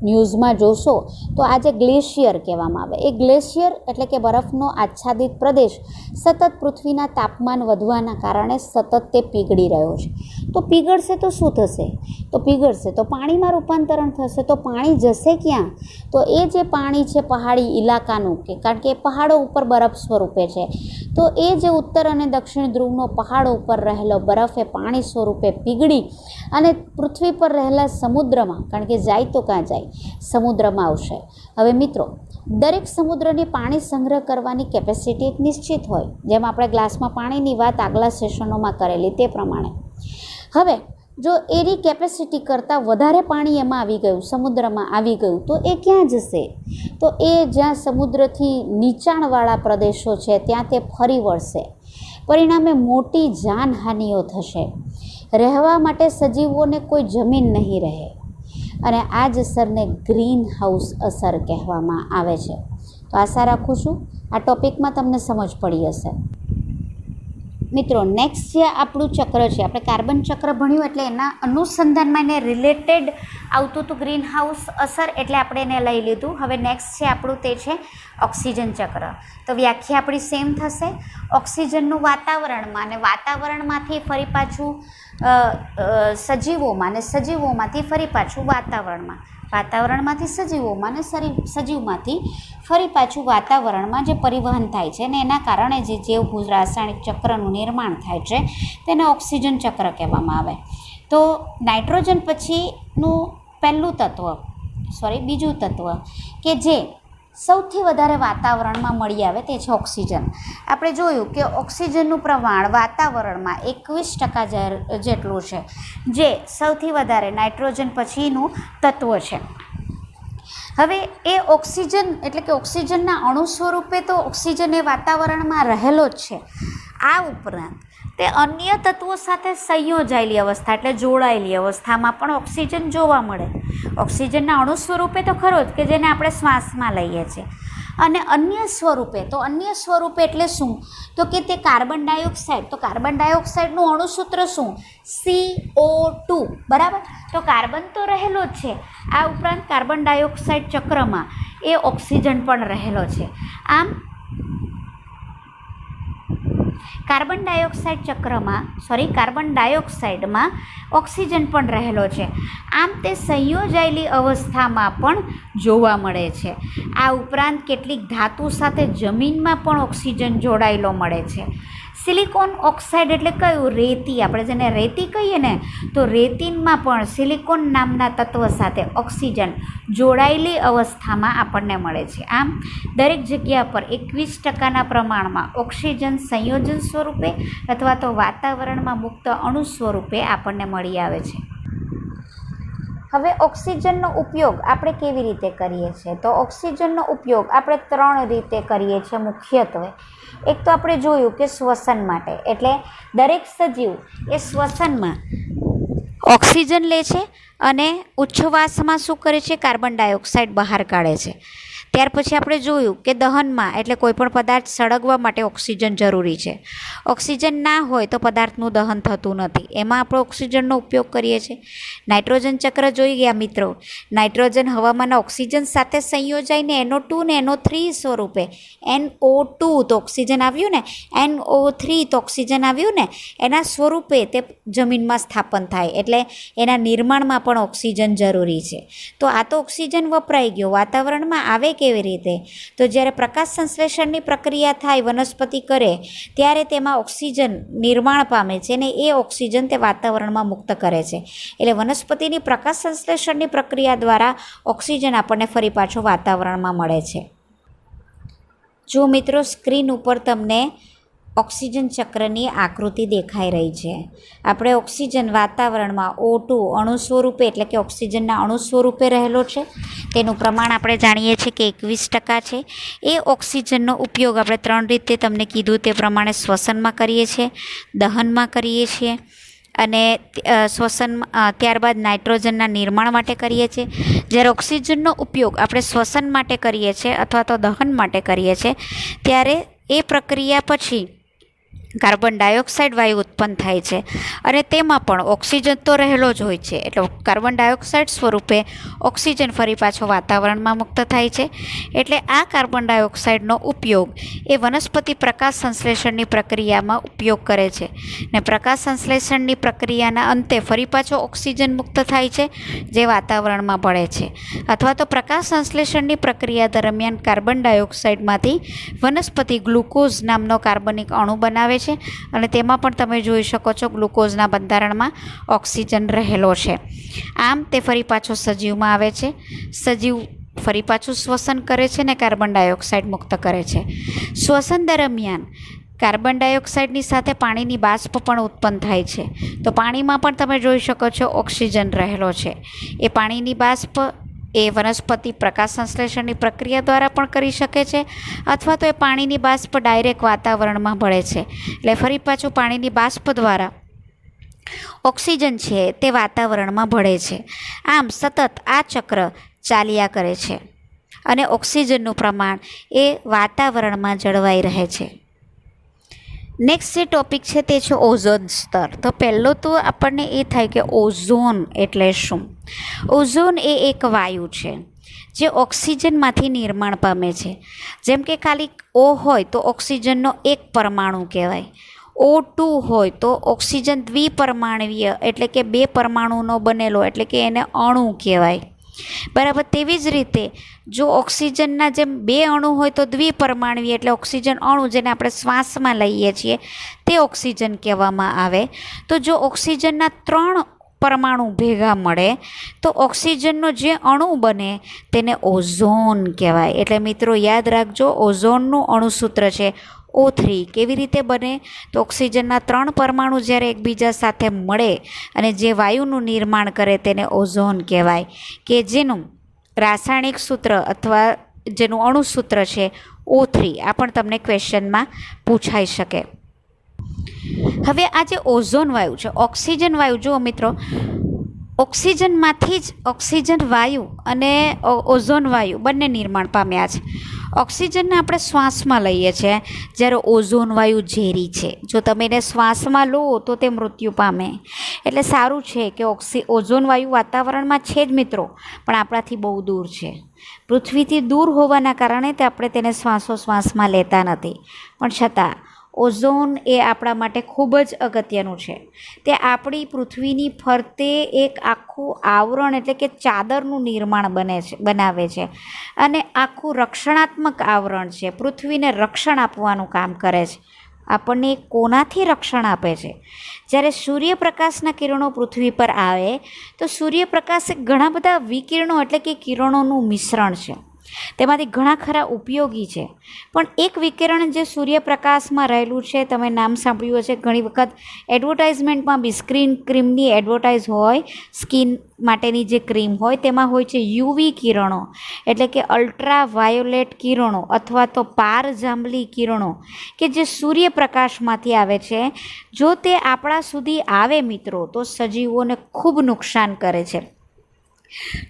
ન્યૂઝમાં જોશો તો આ જે ગ્લેશિયર કહેવામાં આવે એ ગ્લેશિયર એટલે કે બરફનો આચ્છાદિત પ્રદેશ સતત પૃથ્વીના તાપમાન વધવાના કારણે સતત તે પીગળી રહ્યો છે. તો પીગળશે તો શું થશે? તો પીગળશે તો પાણીમાં રૂપાંતરણ થશે. તો પાણી જશે ક્યાં? તો એ જે પાણી છે પહાડી ઇલાકાનું, કે કારણ કે પહાડો ઉપર બરફ સ્વરૂપે છે, તો એ જે ઉત્તર અને દક્ષિણ ધ્રુવનો પહાડો ઉપર રહેલો બરફ એ પાણી સ્વરૂપે પીગળી અને પૃથ્વી પર રહેલા સમુદ્રમાં, કારણ કે જાય તો ક્યાં જાય, સમુદ્રમાં આવશે. હવે મિત્રો, દરેક સમુદ્રની પાણી સંગ્રહ કરવાની કેપેસિટી એક નિશ્ચિત હોય, જેમ આપણે ગ્લાસમાં પાણીની વાત આગલા સેશનોમાં કરેલી તે પ્રમાણે. હવે જો એની કેપેસિટી કરતાં વધારે પાણી એમાં આવી ગયું, સમુદ્રમાં આવી ગયું, તો એ ક્યાં જશે? તો એ જ્યાં સમુદ્રથી નીચાણવાળા પ્રદેશો છે ત્યાં તે ફરી વળશે. પરિણામે મોટી જાનહાનિઓ થશે. રહેવા માટે સજીવોને કોઈ જમીન નહીં રહે અને આ જ અસરને ગ્રીન હાઉસ અસર કહેવામાં આવે છે. તો આશા રાખું છું આ ટૉપિકમાં તમને સમજ પડી હશે. મિત્રો, નેક્સ્ટ જે આપણું ચક્ર છે, આપણે કાર્બન ચક્ર ભણ્યું એટલે એના અનુસંધાનમાં એને રિલેટેડ આવતું હતું ગ્રીન હાઉસ અસર, એટલે આપણે એને લઈ લીધું. હવે નેક્સ્ટ છે આપણું તે છે ઓક્સિજન ચક્ર. તો વ્યાખ્યા આપણી સેમ થશે. ઓક્સિજનનું વાતાવરણમાં અને વાતાવરણમાંથી ફરી પાછું સજીવોમાં અને સજીવોમાંથી ફરી પાછું વાતાવરણમાં, વાતાવરણમાંથી સજીવોમાં અને સજીવમાંથી ફરી પાછું વાતાવરણમાં જે પરિવહન થાય છે અને એના કારણે જે જૈવ રાસાયણિક ચક્રનું નિર્માણ થાય છે તેને ઓક્સિજન ચક્ર કહેવામાં આવે. તો નાઇટ્રોજન પછીનું બીજું તત્વ કે જે સૌથી વધારે વાતાવરણમાં મળી આવે તે છે ઓક્સિજન. આપણે જોયું કે ઓક્સિજનનું પ્રમાણ વાતાવરણમાં 21% જેટલું છે, જે સૌથી વધારે નાઇટ્રોજન પછીનું તત્વ છે. હવે એ ઓક્સિજન એટલે કે ઓક્સિજનના અણુ સ્વરૂપે તો ઓક્સિજન એ વાતાવરણમાં રહેલો જ છે. આ ઉપરાંત તે અન્ય તત્વો સાથે સંયોજાયેલી અવસ્થા એટલે જોડાયેલી અવસ્થામાં પણ ઓક્સિજન જોવા મળે. ઓક્સિજનના અણુ સ્વરૂપે તો ખરો જ કે જેને આપણે શ્વાસમાં લઈએ છીએ, અને અન્ય સ્વરૂપે એટલે શું? તો કે તે કાર્બન ડાયોક્સાઇડ. તો કાર્બન ડાયોક્સાઇડનું અણુસૂત્ર શું? CO2, બરાબર. તો કાર્બન તો રહેલો જ છે. આ ઉપરાંત કાર્બન ડાયોક્સાઇડ ચક્રમાં એ ઓક્સિજન પણ રહેલો છે. આમ કાર્બન ડાયોક્સાઇડમાં ઓક્સિજન પણ રહેલો છે. આમ તે સંયોજાયેલી અવસ્થામાં પણ જોવા મળે છે. આ ઉપરાંત કેટલીક ધાતુ સાથે જમીનમાં પણ ઓક્સિજન જોડાયેલો મળે છે. સિલિકોન ઓક્સાઇડ એટલે કયું? રેતી. આપણે જેને રેતી કહીએ ને, તો રેતીમાં પણ સિલિકોન નામના તત્વ સાથે ઓક્સિજન જોડાયેલી અવસ્થામાં આપણને મળે છે. આમ દરેક જગ્યા પર 21% પ્રમાણમાં ઓક્સિજન સંયોજન સ્વરૂપે અથવા તો વાતાવરણમાં મુક્ત અણુ સ્વરૂપે આપણને મળી આવે છે. હવે ઓક્સિજનનો ઉપયોગ આપણે કેવી રીતે કરીએ છીએ? તો ઓક્સિજનનો ઉપયોગ આપણે 3 રીતે કરીએ છીએ મુખ્યત્વે. એક તો આપણે જોયું કે શ્વસન માટે, એટલે દરેક સજીવ એ શ્વસનમાં ઓક્સિજન લે છે અને ઉચ્છવાસમાં શું કરે છે? કાર્બન ડાયોક્સાઇડ બહાર કાઢે છે. ત્યાર પછી આપણે જોયું કે દહનમાં એટલે કોઈપણ પદાર્થ સળગવા માટે ઓક્સિજન જરૂરી છે. ઓક્સિજન ના હોય તો પદાર્થનું દહન થતું નથી. એમાં આપણે ઓક્સિજનનો ઉપયોગ કરીએ છીએ. નાઇટ્રોજન ચક્ર જોઈ ગયા મિત્રો. નાઇટ્રોજન હવામાનના ઓક્સિજન સાથે સંયોજાઈને NO2 ને NO3 સ્વરૂપે, NO2 તો ઓક્સિજન આવ્યું ને, NO3 તો ઓક્સિજન આવ્યું ને, એના સ્વરૂપે તે જમીનમાં સ્થાપન થાય, એટલે એના નિર્માણમાં પણ ઓક્સિજન જરૂરી છે. તો આ તો ઓક્સિજન વપરાઈ ગયો. વાતાવરણમાં આવે કેવી રીતે? તો જ્યારે પ્રકાશ સંશ્લેષણની પ્રક્રિયા થાય, વનસ્પતિ કરે, ત્યારે તેમાં ઓક્સિજન નિર્માણ પામે છે અને એ ઓક્સિજન તે વાતાવરણમાં મુક્ત કરે છે. એટલે વનસ્પતિની પ્રકાશ સંશ્લેષણની પ્રક્રિયા દ્વારા ઓક્સિજન આપણને ફરી પાછો વાતાવરણમાં મળે છે. જો મિત્રો, સ્ક્રીન ઉપર તમને ઓક્સિજન ચક્રની આકૃતિ દેખાઈ રહી છે. આપણે ઓક્સિજન વાતાવરણમાં O2 અણુ સ્વરૂપે એટલે કે ઓક્સિજનના અણુ સ્વરૂપે રહેલો છે. તેનું પ્રમાણ આપણે જાણીએ છીએ કે 21% છે. એ ઓક્સિજનનો ઉપયોગ આપણે 3 રીતે તમને કીધું તે પ્રમાણે શ્વસનમાં કરીએ છીએ, દહનમાં કરીએ છીએ અને ત્યારબાદ નાઇટ્રોજનના નિર્માણ માટે કરીએ છીએ. જ્યારે ઓક્સિજનનો ઉપયોગ આપણે શ્વસન માટે કરીએ છીએ અથવા તો દહન માટે કરીએ છીએ, ત્યારે એ પ્રક્રિયા પછી કાર્બન ડાયોક્સાઇડ વાયુ ઉત્પન્ન થાય છે અને તેમાં પણ ઓક્સિજન તો રહેલો જ હોય છે. એટલે કાર્બન ડાયોક્સાઇડ સ્વરૂપે ઓક્સિજન ફરી પાછો વાતાવરણમાં મુક્ત થાય છે. એટલે આ કાર્બન ડાયોક્સાઇડનો ઉપયોગ એ વનસ્પતિ પ્રકાશ સંશ્લેષણની પ્રક્રિયામાં ઉપયોગ કરે છે ને પ્રકાશ સંશ્લેષણની પ્રક્રિયાના અંતે ફરી પાછો ઓક્સિજન મુક્ત થાય છે, જે વાતાવરણમાં ભળે છે. અથવા તો પ્રકાશ સંશ્લેષણની પ્રક્રિયા દરમિયાન કાર્બન ડાયોક્સાઇડમાંથી વનસ્પતિ ગ્લુકોઝ નામનો કાર્બનિક અણુ બનાવે છે અને તેમાં પણ તમે જોઈ શકો છો ગ્લુકોઝના બંધારણમાં ઓક્સિજન રહેલો છે. આમ તે ફરી પાછો સજીવમાં આવે છે. સજીવ ફરી પાછું શ્વસન કરે છે ને કાર્બન ડાયોક્સાઇડ મુક્ત કરે છે. શ્વસન દરમિયાન કાર્બન ડાયોક્સાઇડની સાથે પાણીની બાષ્પ પણ ઉત્પન્ન થાય છે. તો પાણીમાં પણ તમે જોઈ શકો છો ઓક્સિજન રહેલો છે. એ પાણીની બાષ્પ એ વનસ્પતિ પ્રકાશ સંશ્લેષણની પ્રક્રિયા દ્વારા પણ કરી શકે છે અથવા તો એ પાણીની બાષ્પ ડાયરેક્ટ વાતાવરણમાં ભળે છે. એટલે ફરી પાછું પાણીની બાષ્પ દ્વારા ઓક્સિજન છે તે વાતાવરણમાં ભળે છે. આમ સતત આ ચક્ર ચાલ્યા કરે છે અને ઓક્સિજનનું પ્રમાણ એ વાતાવરણમાં જળવાઈ રહે છે. નેક્સ્ટ જે ટોપિક છે તે છે ઓઝોન સ્તર. તો પહેલો તો આપણને એ થાય કે ઓઝોન એટલે શું. ઓઝોન એ એક વાયુ છે જે ઓક્સિજનમાંથી નિર્માણ પામે છે. જેમ કે ખાલી ઓ હોય તો ઓક્સિજનનો એક પરમાણુ કહેવાય. O2 હોય તો ઓક્સિજન દ્વિપરમાણવીય એટલે કે બે પરમાણુનો બનેલો એટલે કે એને અણુ કહેવાય. બરાબર. તેવી જ રીતે જો ઓક્સિજનના જેમ બે અણુ હોય તો દ્વિપરમાણવીય એટલે ઓક્સિજન અણુ જેને આપણે શ્વાસમાં લઈએ છીએ તે ઓક્સિજન કહેવામાં આવે. તો જો ઓક્સિજનના 3 પરમાણુ ભેગા મળે તો ઓક્સિજનનો જે અણુ બને તેને ઓઝોન કહેવાય. એટલે મિત્રો યાદ રાખજો, ઓઝોનનું અણુસૂત્ર છે O3. કેવી રીતે બને? તો ઓક્સિજનના 3 પરમાણુ જ્યારે એકબીજા સાથે મળે અને જે વાયુનું નિર્માણ કરે તેને ઓઝોન કહેવાય, કે જેનું રાસાયણિક સૂત્ર અથવા જેનું અણુસૂત્ર છે O3. આ પણ તમને ક્વેશ્ચનમાં પૂછાઈ શકે. હવે આ જે ઓઝોન વાયુ છે, ઓક્સિજન વાયુ, જુઓ મિત્રો, ઓક્સિજનમાંથી જ ઓક્સિજન વાયુ અને ઓઝોન વાયુ બંને નિર્માણ પામ્યા છે. ઓક્સિજનને આપણે શ્વાસમાં લઈએ છીએ જ્યારે ઓઝોન વાયુ ઝેરી છે. જો તમે એને શ્વાસમાં લો તો તે મૃત્યુ પામે. એટલે સારું છે કે ઓઝોન વાયુ વાતાવરણમાં છે જ મિત્રો, પણ આપણાથી બહુ દૂર છે. પૃથ્વીથી દૂર હોવાના કારણે આપણે તેને શ્વાસોશ્વાસમાં લેતા નથી. પણ છતાં ઓઝોન એ આપણા માટે ખૂબ જ અગત્યનું છે. તે આપણી પૃથ્વીની ફરતે એક આખું આવરણ એટલે કે ચાદરનું નિર્માણ બનાવે છે અને આખું રક્ષણાત્મક આવરણ છે. પૃથ્વીને રક્ષણ આપવાનું કામ કરે છે. આપણને કોનાથી રક્ષણ આપે છે? જ્યારે સૂર્યપ્રકાશના કિરણો પૃથ્વી પર આવે તો સૂર્યપ્રકાશ ઘણા બધા વિકિરણો એટલે કે કિરણોનું મિશ્રણ છે. તેમાંથી ઘણા ખરા ઉપયોગી છે. પણ એક વિકિરણ જે સૂર્યપ્રકાશમાં રહેલું છે, તમે નામ સાંભળ્યું હશે ઘણી વખત, એડવર્ટાઇઝમેન્ટમાં બી સ્ક્રીન ક્રીમની એડવર્ટાઇઝ હોય, સ્કિન માટેની જે ક્રીમ હોય તેમાં હોય છે યુવી કિરણો એટલે કે અલ્ટ્રા વાયોલેટ કિરણો અથવા તો પારજાંબલી કિરણો કે જે સૂર્યપ્રકાશમાંથી આવે છે. જો તે આપણા સુધી આવે મિત્રો તો સજીવોને ખૂબ નુકસાન કરે છે.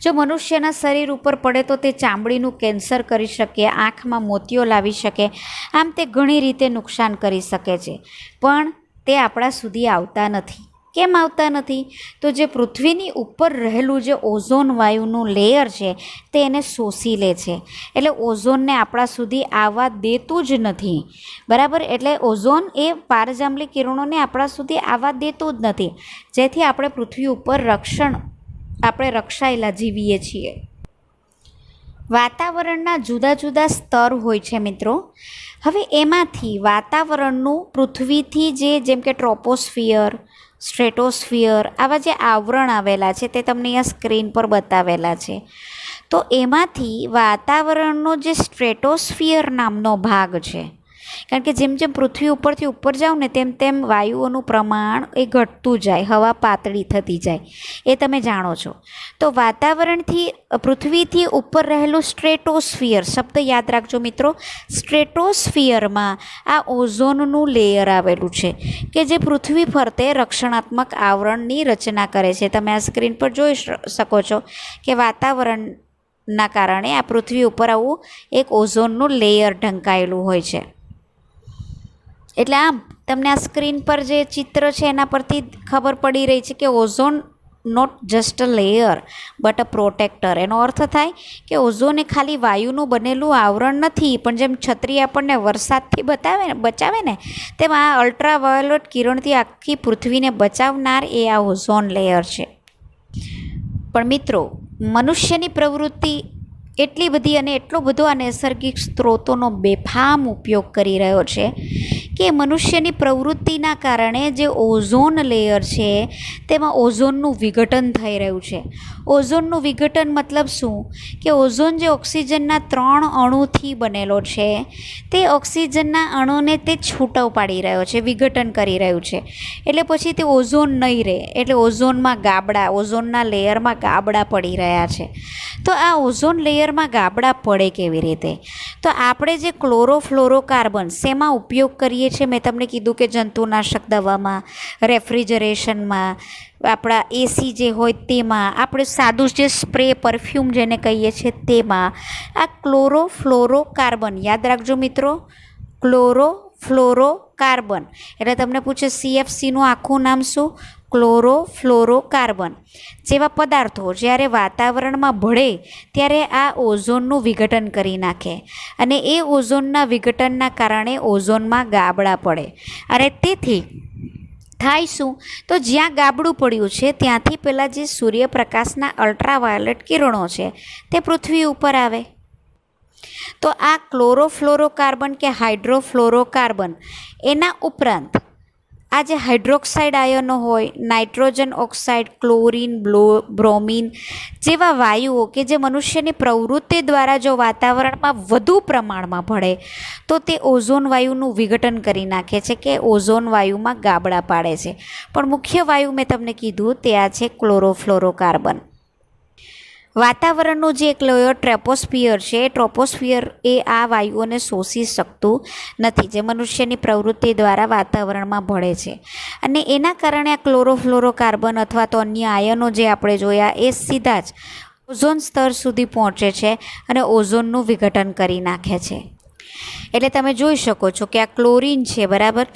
જો મનુષ્યના શરીર ઉપર પડે તો તે ચામડીનું કેન્સર કરી શકે, આંખમાં મોતિયો લાવી શકે, આમ તે ઘણી રીતે નુકસાન કરી શકે છે. પણ તે આપણા સુધી આવતા નથી. કેમ આવતા નથી? તો જે પૃથ્વીની ઉપર રહેલું જે ઓઝોન વાયુનું લેયર છે તે એને શોષી લે છે. એટલે ઓઝોનને આપણા સુધી આવવા દેતું જ નથી. બરાબર. એટલે ઓઝોન એ પારજાંબલી કિરણોને આપણા સુધી આવવા દેતું જ નથી, જેથી આપણે પૃથ્વી ઉપર આપણે રક્ષાયેલા જીવીએ છીએ. વાતાવરણના જુદા જુદા સ્તર હોય છે મિત્રો. હવે એમાંથી વાતાવરણનું પૃથ્વીથી જેમ કે ટ્રોપોસ્ફિયર, સ્ટ્રેટોસ્ફિયર, આવા જે આવરણ આવેલા છે તે તમને અહીંયા સ્ક્રીન પર બતાવેલા છે. તો એમાંથી વાતાવરણનો જે સ્ટ્રેટોસ્ફિયર નામનો ભાગ છે, કારણ કે જેમ જેમ પૃથ્વી ઉપરથી ઉપર જાઓ ને તેમ તેમ વાયુઓનું પ્રમાણ એ ઘટતું જાય, હવા પાતળી થતી જાય, એ તમે જાણો છો. તો પૃથ્વીથી ઉપર રહેલું સ્ટ્રેટોસ્ફિયર, શબ્દ યાદ રાખજો મિત્રો, સ્ટ્રેટોસ્ફિયરમાં આ ઓઝોનનું લેયર આવેલું છે કે જે પૃથ્વી ફરતે રક્ષણાત્મક આવરણની રચના કરે છે. તમે આ સ્ક્રીન પર જોઈ શકો છો કે વાતાવરણના કારણે આ પૃથ્વી ઉપર આવું એક ઓઝોનનું લેયર ઢંકાયેલું હોય છે. એટલે આમ તમને આ સ્ક્રીન પર જે ચિત્ર છે એના પરથી ખબર પડી રહી છે કે ozone not just a layer but a protector. એનો અર્થ થાય કે ઓઝોન એ ખાલી વાયુનું બનેલું આવરણ નથી, પણ જેમ છત્રી આપણને વરસાદથી બચાવે ને તેમ આ અલ્ટ્રાવાયોલેટ કિરણથી આખી પૃથ્વીને બચાવનાર એ આ ઓઝોન લેયર છે. પણ મિત્રો, મનુષ્યની પ્રવૃત્તિ એટલી બધી અને એટલો બધો આ નૈસર્ગિક સ્ત્રોતોનો બેફામ ઉપયોગ કરી રહ્યો છે કે મનુષ્યની પ્રવૃત્તિના કારણે જે ઓઝોન લેયર છે તેમાં ઓઝોનનું વિઘટન થઈ રહ્યું છે. ઓઝોનનું વિઘટન મતલબ શું? કે ઓઝોન જે ઓક્સિજનના 3 અણુથી બનેલો છે તે ઓક્સિજનના અણુને તે છૂટો પાડી રહ્યો છે, વિઘટન કરી રહ્યું છે. એટલે પછી તે ઓઝોન નહીં રહે, એટલે ઓઝોનના લેયરમાં ગાબડા પડી રહ્યા છે. તો આ ઓઝોન લેયરમાં ગાબડા પડે કેવી રીતે? તો આપણે જે ક્લોરોફ્લોરોકાર્બન શેમાં ઉપયોગ કરીએ કરીએ છીએ, મેં તમને કીધું કે જંતુનાશક દવામાં, રેફ્રિજરેશનમાં, આપણા એસી જે હોય તેમાં, આપણે સાદું જે સ્પ્રે પરફ્યુમ જેને કહીએ છીએ તેમાં આ ક્લોરોફ્લોરોકાર્બન, યાદ રાખજો મિત્રો, ક્લોરોફ્લોરોકાર્બન એટલે તમને પૂછે CFCનું આખું નામ શું? ક્લોરોફ્લોરોકાર્બન જેવા પદાર્થો જ્યારે વાતાવરણમાં ભળે ત્યારે આ ઓઝોનનું વિઘટન કરી નાખે અને એ ઓઝોનના વિઘટનના કારણે ઓઝોનમાં ગાબડા પડે અને તેથી થાય શું? તો જ્યાં ગાબડું પડ્યું છે ત્યાંથી પહેલાં જે સૂર્યપ્રકાશના અલ્ટ્રાવાયોલેટ કિરણો છે તે પૃથ્વી ઉપર આવે. તો આ ક્લોરોફ્લોરોકાર્બન કે હાઇડ્રોફ્લોરોકાર્બન એના ઉપરાંત આ જે હાઇડ્રોક્સાઇડ આયનો હોય, નાઇટ્રોજન ઓક્સાઇડ, ક્લોરીન, બ્રોમિન જેવા વાયુઓ કે જે મનુષ્યની પ્રવૃત્તિ દ્વારા જો વાતાવરણમાં વધુ પ્રમાણમાં ભળે તો તે ઓઝોન વાયુનું વિઘટન કરી નાખે છે કે ઓઝોન વાયુમાં ગાબડા પાડે છે. પણ મુખ્ય વાયુ મેં તમને કીધું તે આ છે ક્લોરોફ્લોરોકાર્બન. વાતાવરણનું જે એક લેયર ટ્રોપોસ્ફિયર છે, ટ્રોપોસ્ફિયર એ આ વાયુઓને શોષી શકતું નથી જે મનુષ્યની પ્રવૃત્તિ દ્વારા વાતાવરણમાં ભળે છે અને એના કારણે આ ક્લોરોફ્લોરોકાર્બન અથવા તો અન્ય આયનો જે આપણે જોયા એ સીધા જ ઓઝોન સ્તર સુધી પહોંચે છે અને ઓઝોનનું વિઘટન કરી નાખે છે. એટલે તમે જોઈ શકો છો કે આ ક્લોરીન છે, બરાબર,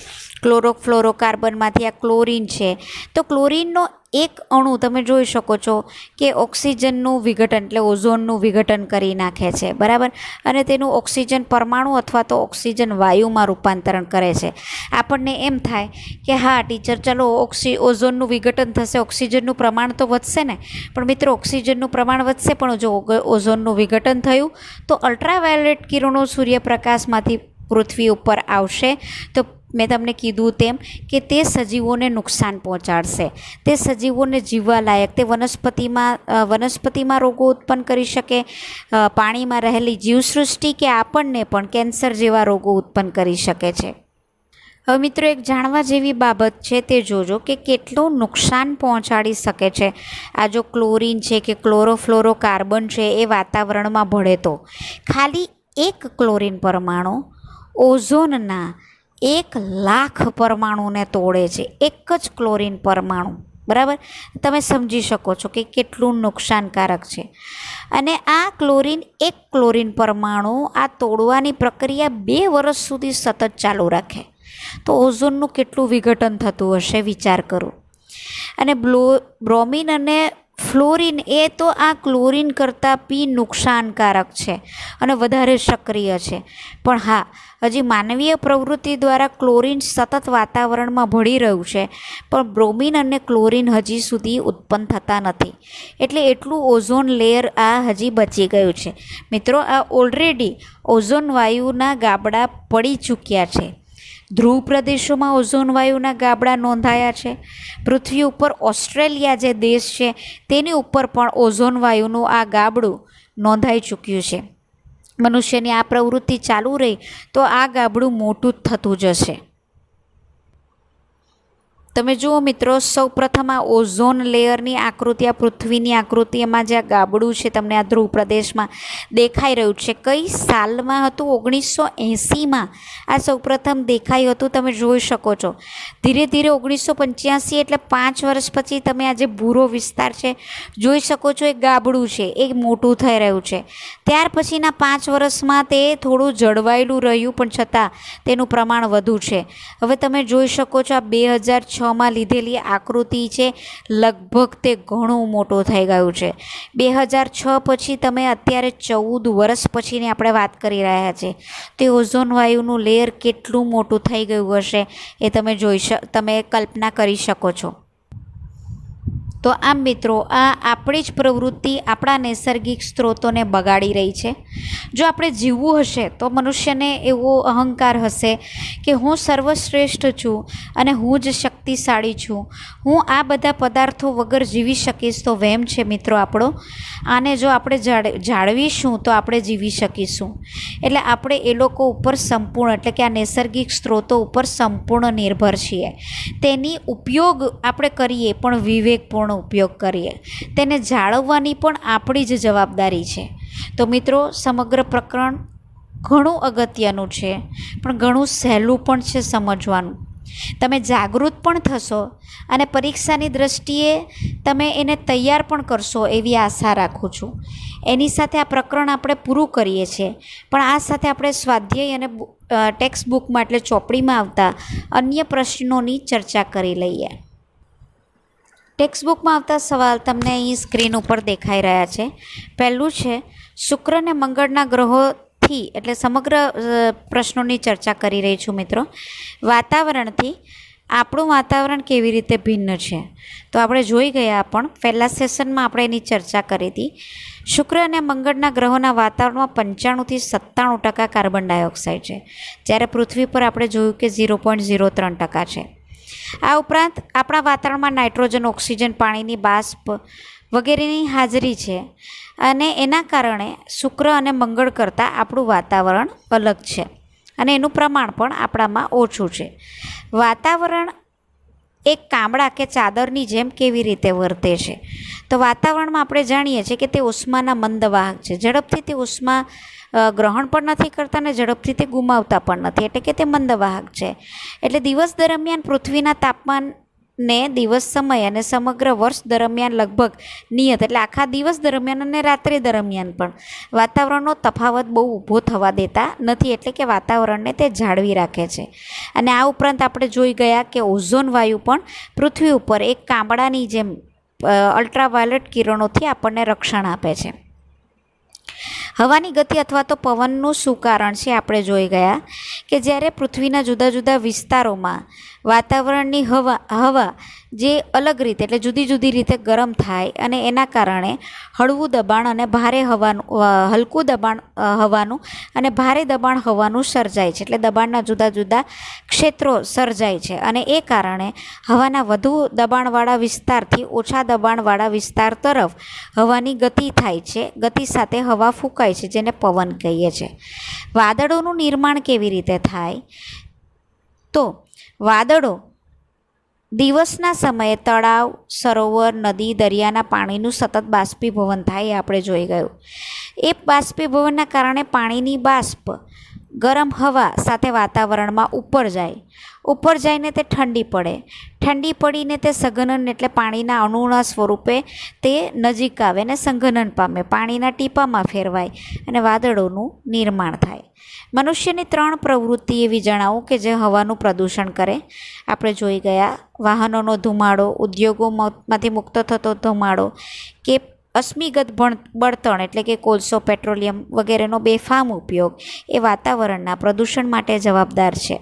ક્લોરોફ્લોરોકાર્બનમાંથી આ ક્લોરીન છે. તો ક્લોરીનનો એક અણુ તમે જોઈ શકો છો કે ઓક્સિજનનું વિઘટન એટલે ઓઝોનનું વિઘટન કરી નાખે છે, બરાબર, અને તેનું ઓક્સિજન પરમાણુ અથવા તો ઓક્સિજન વાયુમાં રૂપાંતરણ કરે છે. આપણને એમ થાય કે હા ટીચર ચલો ઓઝોનનું વિઘટન થશે, ઓક્સિજનનું પ્રમાણ તો વધશે ને. પણ મિત્રો ઓક્સિજનનું પ્રમાણ વધશે પણ જો ઓઝોનનું વિઘટન થયું તો અલ્ટ્રાવાયોલેટ કિરણો સૂર્યપ્રકાશમાંથી પૃથ્વી ઉપર આવશે તો મેં તમને કીધું તેમ કે તે સજીવોને નુકસાન પહોંચાડશે, તે સજીવોને જીવવાલાયક, તે વનસ્પતિમાં રોગો ઉત્પન્ન કરી શકે, પાણીમાં રહેલી જીવસૃષ્ટિ કે આપણને પણ કેન્સર જેવા રોગો ઉત્પન્ન કરી શકે છે. હવે મિત્રો એક જાણવા જેવી બાબત છે તે જોજો કે કેટલું નુકસાન પહોંચાડી શકે છે આ જો ક્લોરીન છે કે ક્લોરોફ્લોરોકાર્બન છે એ વાતાવરણમાં ભળે તો. ખાલી એક ક્લોરીન પરમાણુ ઓઝોનના 1,00,000 પરમાણુને તોડે છે, એક જ ક્લોરીન પરમાણુ, બરાબર. તમે સમજી શકો છો કે કેટલું નુકસાનકારક છે. અને આ એક ક્લોરીન પરમાણુ આ તોડવાની પ્રક્રિયા 2 વર્ષ સુધી સતત ચાલુ રાખે તો ઓઝોનનું કેટલું વિઘટન થતું હશે વિચાર કરો. અને બ્રોમિન અને ફ્લોરિન એ તો આ ક્લોરીન કરતાં નુકસાનકારક છે અને વધારે સક્રિય છે. પણ હા, હજી માનવીય પ્રવૃત્તિ દ્વારા ક્લોરીન સતત વાતાવરણમાં ભળી રહ્યું છે પણ બ્રોમિન અને ક્લોરીન હજી સુધી ઉત્પન્ન થતા નથી. એટલે એટલું ઓઝોન લેયર આ હજી બચી ગયું છે. મિત્રો આ ઓલરેડી ઓઝોન વાયુના ગાબડા પડી ચૂક્યા છે. ધ્રુવ પ્રદેશોમાં ઓઝોન વાયુના ગાબડા નોંધાયા છે. પૃથ્વી ઉપર ઓસ્ટ્રેલિયા જે દેશ છે તેની ઉપર પણ ઓઝોન વાયુનું આ ગાબડું નોંધાઈ ચૂક્યું છે. મનુષ્યની આ પ્રવૃત્તિ ચાલુ રહી તો આ ગાબડું મોટું જ થતું જશે. તમે જુઓ મિત્રો, સૌપ્રથમ આ ઓઝોન લેયરની આકૃતિ, આ પૃથ્વીની આકૃતિ, એમાં જે આ ગાબડું છે તમને આ ધ્રુવ પ્રદેશમાં દેખાઈ રહ્યું છે. કઈ સાલમાં હતું? 1980માં આ સૌપ્રથમ દેખાયું હતું. તમે જોઈ શકો છો ધીરે ધીરે 1985 એટલે 5 વર્ષ પછી તમે આ જે ભૂરો વિસ્તાર છે જોઈ શકો છો. એ ગાબડું છે એ મોટું થઈ રહ્યું છે. ત્યાર પછીના 5 વર્ષમાં તે થોડું જળવાયેલું રહ્યું પણ છતાં તેનું પ્રમાણ વધુ છે. હવે તમે જોઈ શકો છો આ 2006માં લીધેલી આકૃતિ છે, લગભગ તે ઘણું મોટું થઈ ગયું છે. 2006 પછી તમે અત્યારે 14 વર્ષ પછીની આપણે વાત કરી રહ્યા છીએ. તે ઓઝોન વાયુનું લેયર કેટલું મોટું થઈ ગયું હશે એ તમે કલ્પના કરી શકો છો. તો આમ મિત્રો આ આપણી જ પ્રવૃત્તિ આપણા નૈસર્ગિક સ્ત્રોતોને બગાડી રહી છે. જો આપણે જીવવું હશે તો મનુષ્યને એવો અહંકાર હશે કે હું સર્વશ્રેષ્ઠ છું અને હું જ શક્તિશાળી છું, હું આ બધા પદાર્થો વગર જીવી શકીશ. તો વહેમ છે મિત્રો આપણો. આને જો આપણે જાળવીશું તો આપણે જીવી શકીશું. એટલે આપણે એ લોકો ઉપર સંપૂર્ણ એટલે કે આ નૈસર્ગિક સ્ત્રોતો ઉપર સંપૂર્ણ નિર્ભર છીએ. તેની ઉપયોગ આપણે કરીએ પણ વિવેકપૂર્ણ ઉપયોગ કરીએ. તેને જાળવવાની પણ આપણી જ જવાબદારી છે. તો મિત્રો સમગ્ર પ્રકરણ ઘણું અગત્યનું છે, પણ ઘણું સહેલું પણ છે સમજવાનું. તમે જાગૃત પણ થશો અને પરીક્ષાની દ્રષ્ટિએ તમે એને તૈયાર પણ કરશો એવી આશા રાખું છું. એની સાથે આ પ્રકરણ આપણે પૂરું કરીએ છીએ, પણ આ સાથે આપણે સ્વાધ્યાય અને ટેક્સ્ટ બુકમાં એટલે ચોપડીમાં આવતા અન્ય પ્રશ્નોની ચર્ચા કરી લઈએ. ટેક્સ્ટ બુકમાં આવતા સવાલ તમને અહીં સ્ક્રીન ઉપર દેખાઈ રહ્યા છે. પહેલું છે, શુક્ર અને મંગળના ગ્રહોથી એટલે સમગ્ર પ્રશ્નોની ચર્ચા કરી રહી છું મિત્રો. વાતાવરણથી આપણું વાતાવરણ કેવી રીતે ભિન્ન છે તો આપણે જોઈ ગયા, પણ પહેલા સેશનમાં આપણે એની ચર્ચા કરી હતી. શુક્ર અને મંગળના ગ્રહોના વાતાવરણમાં 95થી 97% કાર્બન ડાયોક્સાઇડ છે, જ્યારે પૃથ્વી પર આપણે જોયું કે 0.03% છે. આ ઉપરાંત આપણા વાતાવરણમાં નાઇટ્રોજન, ઓક્સિજન, પાણીની બાષ્પ વગેરેની હાજરી છે, અને એના કારણે શુક્ર અને મંગળ કરતાં આપણું વાતાવરણ અલગ છે અને એનું પ્રમાણ પણ આપણામાં ઓછું છે. વાતાવરણ એક કામડા કે ચાદરની જેમ કેવી રીતે વર્તે છે તો વાતાવરણમાં આપણે જાણીએ છીએ કે તે ઉષ્માના મંદ વાહક છે. ઝડપથી તે ઉષ્મા ગ્રહણ પણ નથી કરતા અને ઝડપથી તે ગુમાવતા પણ નથી, એટલે કે તે મંદ વાહક છે. એટલે દિવસ દરમિયાન પૃથ્વીના તાપમાનને દિવસ સમય અને સમગ્ર વર્ષ દરમિયાન લગભગ નિયત એટલે આખા દિવસ દરમિયાન અને રાત્રિ દરમિયાન પણ વાતાવરણનો તફાવત બહુ ઊભો થવા દેતા નથી, એટલે કે વાતાવરણને તે જાળવી રાખે છે. અને આ ઉપરાંત આપણે જોઈ ગયા કે ઓઝોન વાયુ પણ પૃથ્વી ઉપર એક કાંબળાની જેમ અલ્ટ્રાવાયોલેટ કિરણોથી આપણને રક્ષણ આપે છે. હવાની ગતિ અથવા તો પવનનું શું કારણ છે આપણે જોઈ ગયા કે જ્યારે પૃથ્વીના જુદા જુદા વિસ્તારોમાં વાતાવરણની હવા જે અલગ રીતે એટલે જુદી જુદી રીતે ગરમ થાય અને એના કારણે હળવું દબાણ અને ભારે હવાનું હલકું દબાણ હવાનું અને ભારે દબાણ હવાનું સર્જાય છે. એટલે દબાણના જુદા જુદા ક્ષેત્રો સર્જાય છે અને એ કારણે હવાના વધુ દબાણવાળા વિસ્તારથી ઓછા દબાણવાળા વિસ્તાર તરફ હવાની ગતિ થાય છે. ગતિ સાથે હવા ફૂંકાય છે, જેને પવન કહીએ છીએ. વાદળોનું નિર્માણ કેવી રીતે થાય તો વાદળો દિવસના સમયે તળાવ, સરોવર, નદી, દરિયાના પાણીનું સતત બાષ્પીભવન થાય એ આપણે જોઈ ગયું. એ બાષ્પીભવનના કારણે પાણીની બાષ્પ ગરમ હવા સાથે વાતાવરણમાં ઉપર જઈને તે ઠંડી પડીને તે સંઘનન એટલે પાણીના અણુના સ્વરૂપે તે નજીક આવે ને સંઘનન પામે, પાણીના ટીપામાં ફેરવાય અને વાદળોનું નિર્માણ થાય. મનુષ્યની 3 પ્રવૃત્તિ એવી જણાવું કે જે હવાનું પ્રદૂષણ કરે. આપણે જોઈ ગયા વાહનોનો ધુમાડો, ઉદ્યોગોમાંથી મુક્ત થતો ધુમાડો કે અશ્મિગત બળતણ એટલે કે કોલસો, પેટ્રોલિયમ વગેરેનો બેફામ ઉપયોગ એ વાતાવરણના પ્રદૂષણ માટે જવાબદાર છે.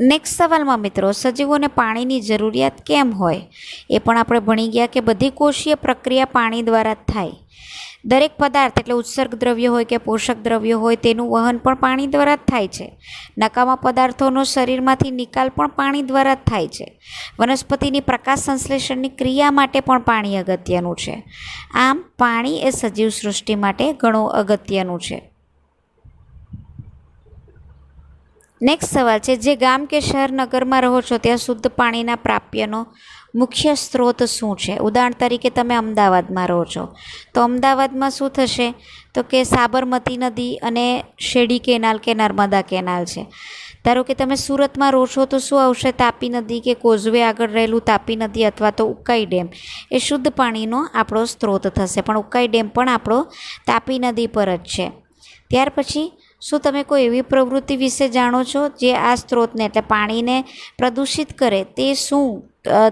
નેક્સ્ટ સવાલમાં મિત્રો, સજીવોને પાણીની જરૂરિયાત કેમ હોય એ પણ આપણે ભણી ગયા કે બધી કોષીય પ્રક્રિયા પાણી દ્વારા જ થાય. દરેક પદાર્થ એટલે ઉત્સર્ગ દ્રવ્ય હોય કે પોષક દ્રવ્ય હોય તેનું વહન પણ પાણી દ્વારા જ થાય છે. નકામા પદાર્થોનો શરીરમાંથી નિકાલ પણ પાણી દ્વારા જ થાય છે. વનસ્પતિની પ્રકાશ સંશ્લેષણની ક્રિયા માટે પણ પાણી અગત્યનું છે. આમ પાણી એ સજીવ સૃષ્ટિ માટે ઘણું અગત્યનું છે. નેક્સ્ટ સવાલ છે, જે ગામ કે શહેર નગરમાં રહો છો ત્યાં શુદ્ધ પાણીના પ્રાપ્યનો મુખ્ય સ્ત્રોત શું છે? ઉદાહરણ તરીકે તમે અમદાવાદમાં રહો છો તો અમદાવાદમાં શું થશે તો કે સાબરમતી નદી અને શેરડી કેનાલ કે નર્મદા કેનાલ છે. ધારો કે તમે સુરતમાં રહો છો તો શું આવશે? તાપી નદી કે કોઝવે આગળ રહેલું તાપી નદી અથવા તો ઉકાઈ ડેમ એ શુદ્ધ પાણીનો આપણો સ્ત્રોત થશે. પણ ઉકાઈ ડેમ પણ આપણો તાપી નદી પર જ છે. ત્યાર પછી શું તમે કોઈ એવી પ્રવૃત્તિ વિશે જાણો છો જે આ સ્ત્રોતને એટલે પાણીને પ્રદૂષિત કરે? તે શું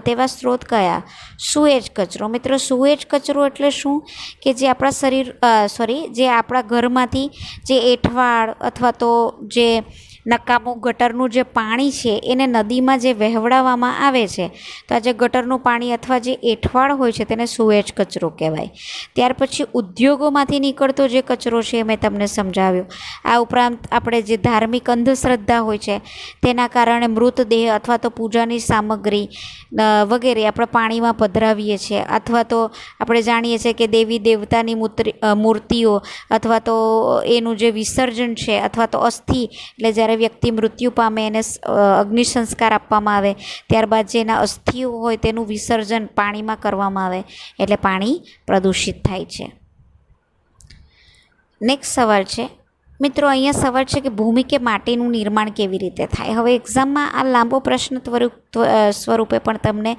તેવા સ્ત્રોત કયા? સુએજ કચરો. મિત્રો સુએજ કચરો એટલે શું કે જે આપણા જે આપણા ઘરમાંથી જે એઠવાડ અથવા તો જે નકામું ગટરનું જે પાણી છે એને નદીમાં જે વહેવડાવવામાં આવે છે તો આ જે ગટરનું પાણી અથવા જે એઠવાડ હોય છે તેને સુએજ કચરો કહેવાય. ત્યાર પછી ઉદ્યોગોમાંથી નીકળતો જે કચરો છે મેં તમને સમજાવ્યો. આ ઉપરાંત આપણે જે ધાર્મિક અંધશ્રદ્ધા હોય છે તેના કારણે મૃતદેહ અથવા તો પૂજાની સામગ્રી વગેરે આપણે પાણીમાં પધરાવીએ છીએ, અથવા તો આપણે જાણીએ છીએ કે દેવી દેવતાની મૂર્તિઓ અથવા તો એનું જે વિસર્જન છે અથવા તો અસ્થિ એટલે જ્યારે વ્યક્તિ મૃત્યુ પામે એને અગ્નિ સંસ્કાર આપવામાં આવે ત્યારબાદ જે એના અસ્થિઓ હોય તેનું વિસર્જન પાણીમાં કરવામાં આવે એટલે પાણી પ્રદૂષિત થાય છે. નેક્સ્ટ સવાલ છે, મિત્રો અહીંયા સવાલ છે કે ભૂમિ કે માટીનું નિર્માણ કેવી રીતે થાય. હવે એક્ઝામમાં આ લાંબો પ્રશ્ન સ્વરૂપે પણ તમને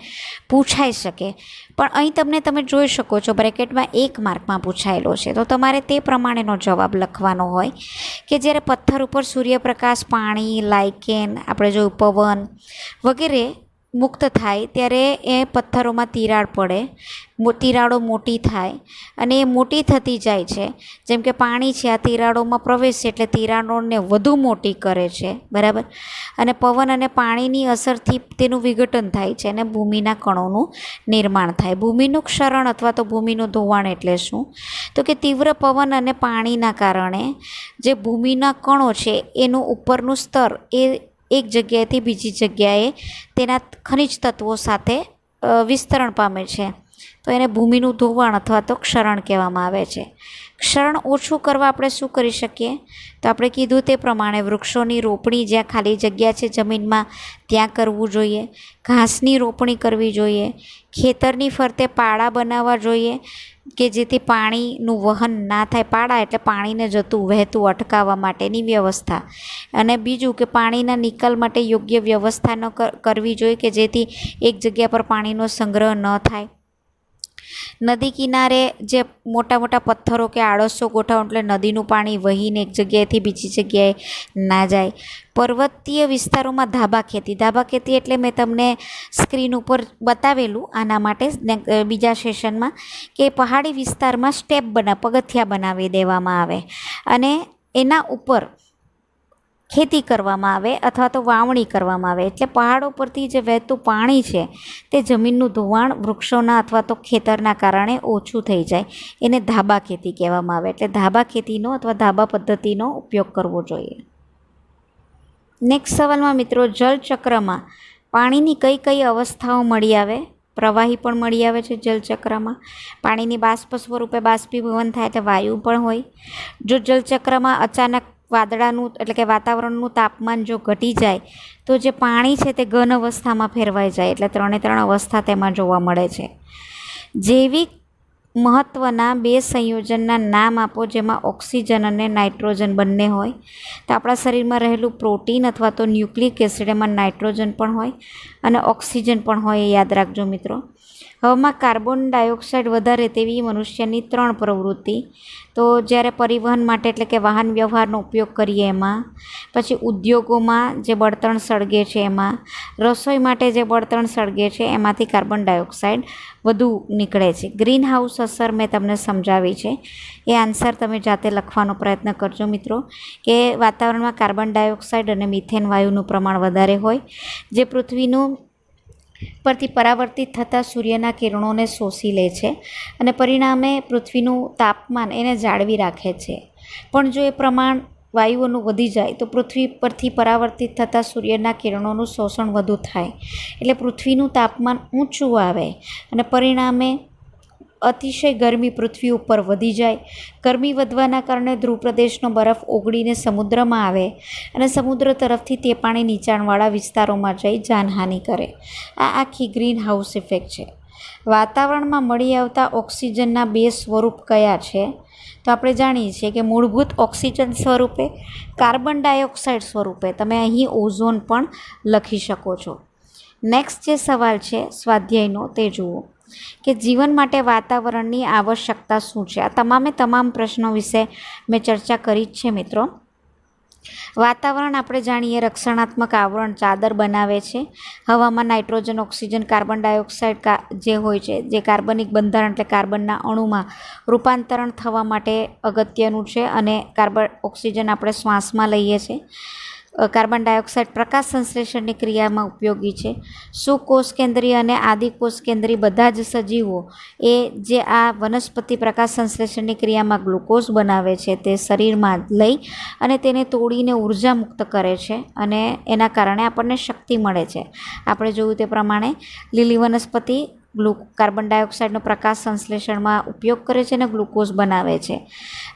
પૂછાઈ શકે, પણ અહીં તમે જોઈ શકો છો બ્રેકેટમાં 1 માર્કમાં પૂછાયેલો છે. તો તમારે તે પ્રમાણેનો જવાબ લખવાનો હોય કે જ્યારે પથ્થર ઉપર સૂર્યપ્રકાશ, પાણી, લાઇકેન, આપણે જોયું પવન વગેરે મુક્ત થાય ત્યારે એ પથ્થરોમાં તિરાડ પડે, તિરાડો મોટી થાય અને એ મોટી થતી જાય છે. જેમ કે પાણી છે, આ તિરાડોમાં પ્રવેશે એટલે તિરાડોને વધુ મોટી કરે છે, બરાબર. અને પવન અને પાણીની અસરથી તેનું વિઘટન થાય છે અને ભૂમિના કણોનું નિર્માણ થાય. ભૂમિનું ક્ષરણ અથવા તો ભૂમિનું ધોવાણ એટલે શું? તો કે તીવ્ર પવન અને પાણીના કારણે જે ભૂમિના કણો છે એનું ઉપરનું સ્તર એ એક જગ્યાએથી બીજી જગ્યાએ તેના ખનિજ તત્વો સાથે વિસ્તરણ પામે છે. તો એને ભૂમિનું ધોવાણ અથવા તો ક્ષરણ કહેવામાં આવે છે. ક્ષરણ ઓછું કરવા આપણે શું કરી શકીએ? તો આપણે કીધું તે પ્રમાણે વૃક્ષોની રોપણી જ્યાં ખાલી જગ્યા છે જમીનમાં ત્યાં કરવું જોઈએ, ઘાસની રોપણી કરવી જોઈએ, ખેતરની ફરતે પાળા બનાવવા જોઈએ કે જેથી પાણીનું વહન ના થાય. પાળા એટલે પાણીને જતું વહેતું અટકાવવા માટેની વ્યવસ્થા. અને બીજું કે પાણીના નિકાલ માટે યોગ્ય વ્યવસ્થા ન કરવી જોઈએ કે જેથી એક જગ્યા પર પાણીનો સંગ્રહ ન થાય. નદી કિનારે જે મોટા મોટા પથ્થરો કે આળસો ગોઠવો એટલે નદીનું પાણી વહીને એક જગ્યાએથી બીજી જગ્યાએ ના જાય. પર્વતીય વિસ્તારોમાં ધાબા ખેતી એટલે મેં તમને સ્ક્રીન ઉપર બતાવેલું આના માટે બીજા સેશનમાં કે પહાડી વિસ્તારમાં પગથિયા બનાવી દેવામાં આવે અને એના ઉપર ખેતી કરવામાં આવે અથવા તો વાવણી કરવામાં આવે. એટલે પહાડો પરથી જે વહેતું પાણી છે તે જમીનનું ધોવાણ વૃક્ષોના અથવા તો ખેતરના કારણે ઓછું થઈ જાય. એને ધાબા ખેતી કહેવામાં આવે. એટલે ધાબા ખેતીનો અથવા ધાબા પદ્ધતિનો ઉપયોગ કરવો જોઈએ. નેક્સ્ટ સવાલમાં મિત્રો, જળચક્રમાં પાણીની કઈ કઈ અવસ્થાઓ મળી આવે? પ્રવાહી પણ મળી આવે છે જલચક્રમાં. પાણીની બાષ્પ સ્વરૂપે બાષ્પીભવન થાય એટલે વાયુ પણ હોય. જો જલચક્રમાં અચાનક વાદળાનું એટલે કે વાતાવરણનું તાપમાન જો ઘટી જાય તો જે પાણી છે તે ઘન અવસ્થામાં ફેરવાઈ જાય. એટલે 3 અવસ્થા તેમાં જોવા મળે છે. જૈવિક મહત્ત્વના 2 સંયોજનના નામ આપો જેમાં ઓક્સિજન અને નાઇટ્રોજન બંને હોય. તો આપણા શરીરમાં રહેલું પ્રોટીન અથવા તો ન્યુક્લિક એસિડ એમાં નાઇટ્રોજન પણ હોય અને ઓક્સિજન પણ હોય, એ યાદ રાખજો મિત્રો. હવામાં કાર્બન ડાયોક્સાઇડ વધારે તેવી મનુષ્યની 3 પ્રવૃત્તિ. તો જ્યારે પરિવહન માટે એટલે કે વાહન વ્યવહારનો ઉપયોગ કરીએ એમાં, પછી ઉદ્યોગોમાં જે બળતણ સળગે છે એમાં, રસોઈ માટે જે બળતણ સળગે છે એમાંથી કાર્બન ડાયોક્સાઇડ વધુ નીકળે છે. ગ્રીન હાઉસ અસર મેં તમને સમજાવી છે, એ આન્સર તમે જાતે લખવાનો પ્રયત્ન કરજો મિત્રો. કે વાતાવરણમાં કાર્બન ડાયોક્સાઇડ અને મિથેન વાયુનું પ્રમાણ વધારે હોય જે પૃથ્વીનું પરથી પરાવર્તિત થતા સૂર્યના કિરણોને શોષી લે છે અને પરિણામે પૃથ્વીનું તાપમાન એને જાળવી રાખે છે. પણ જો એ પ્રમાણ વાયુઓનું વધી જાય તો પૃથ્વી પરથી પરાવર્તિત થતા સૂર્યના કિરણોનું શોષણ વધુ થાય એટલે પૃથ્વીનું તાપમાન ઊંચું આવે અને પરિણામે અતિશય ગરમી પૃથ્વી ઉપર વધી જાય. ગરમી વધવાના કારણે ધ્રુવ પ્રદેશનો બરફ ઓગળીને સમુદ્રમાં આવે અને સમુદ્ર તરફથી તે પાણી નીચાણવાળા વિસ્તારોમાં જઈ જાનહાનિ કરે. આ આખી ગ્રીન હાઉસ ઇફેક્ટ છે. વાતાવરણમાં મળી આવતા ઓક્સિજનના 2 સ્વરૂપ કયા છે? તો આપણે જાણીએ છીએ કે મૂળભૂત ઓક્સિજન સ્વરૂપે, કાર્બન ડાયોક્સાઇડ સ્વરૂપે. તમે અહીં ઓઝોન પણ લખી શકો છો. નેક્સ્ટ જે સવાલ છે સ્વાધ્યાયનો તે જુઓ કે જીવન માટે વાતાવરણની આવશ્યકતા શું છે? આ તમામ પ્રશ્નો વિશે મેં ચર્ચા કરી જ છે મિત્રો. વાતાવરણ આપણે જાણીએ રક્ષણાત્મક આવરણ ચાદર બનાવે છે. હવામાં નાઇટ્રોજન, ઓક્સિજન, કાર્બન ડાયોક્સાઇડ જે હોય છે, જે કાર્બનિક બંધારણ એટલે કાર્બનના અણુમાં રૂપાંતરણ થવા માટે અગત્યનું છે અને ઓક્સિજન આપણે શ્વાસમાં લઈએ છીએ. કાર્બન ડાયોક્સાઇડ પ્રકાશ સંશ્લેષણની ક્રિયામાં ઉપયોગી છે. સુકોષ કેન્દ્રીય અને આદિકોષ કેન્દ્રીય બધા જ સજીવો એ જે આ વનસ્પતિ પ્રકાશ સંશ્લેષણની ક્રિયામાં ગ્લુકોઝ બનાવે છે તે શરીરમાં લઈ અને તેને તોડીને ઉર્જા મુક્ત કરે છે અને એના કારણે આપણને શક્તિ મળે છે. આપણે જોયું તે પ્રમાણે લીલી વનસ્પતિ કાર્બન ડાયોક્સાઇડનો પ્રકાશ સંશ્લેષણમાં ઉપયોગ કરે છે અને ગ્લુકોઝ બનાવે છે.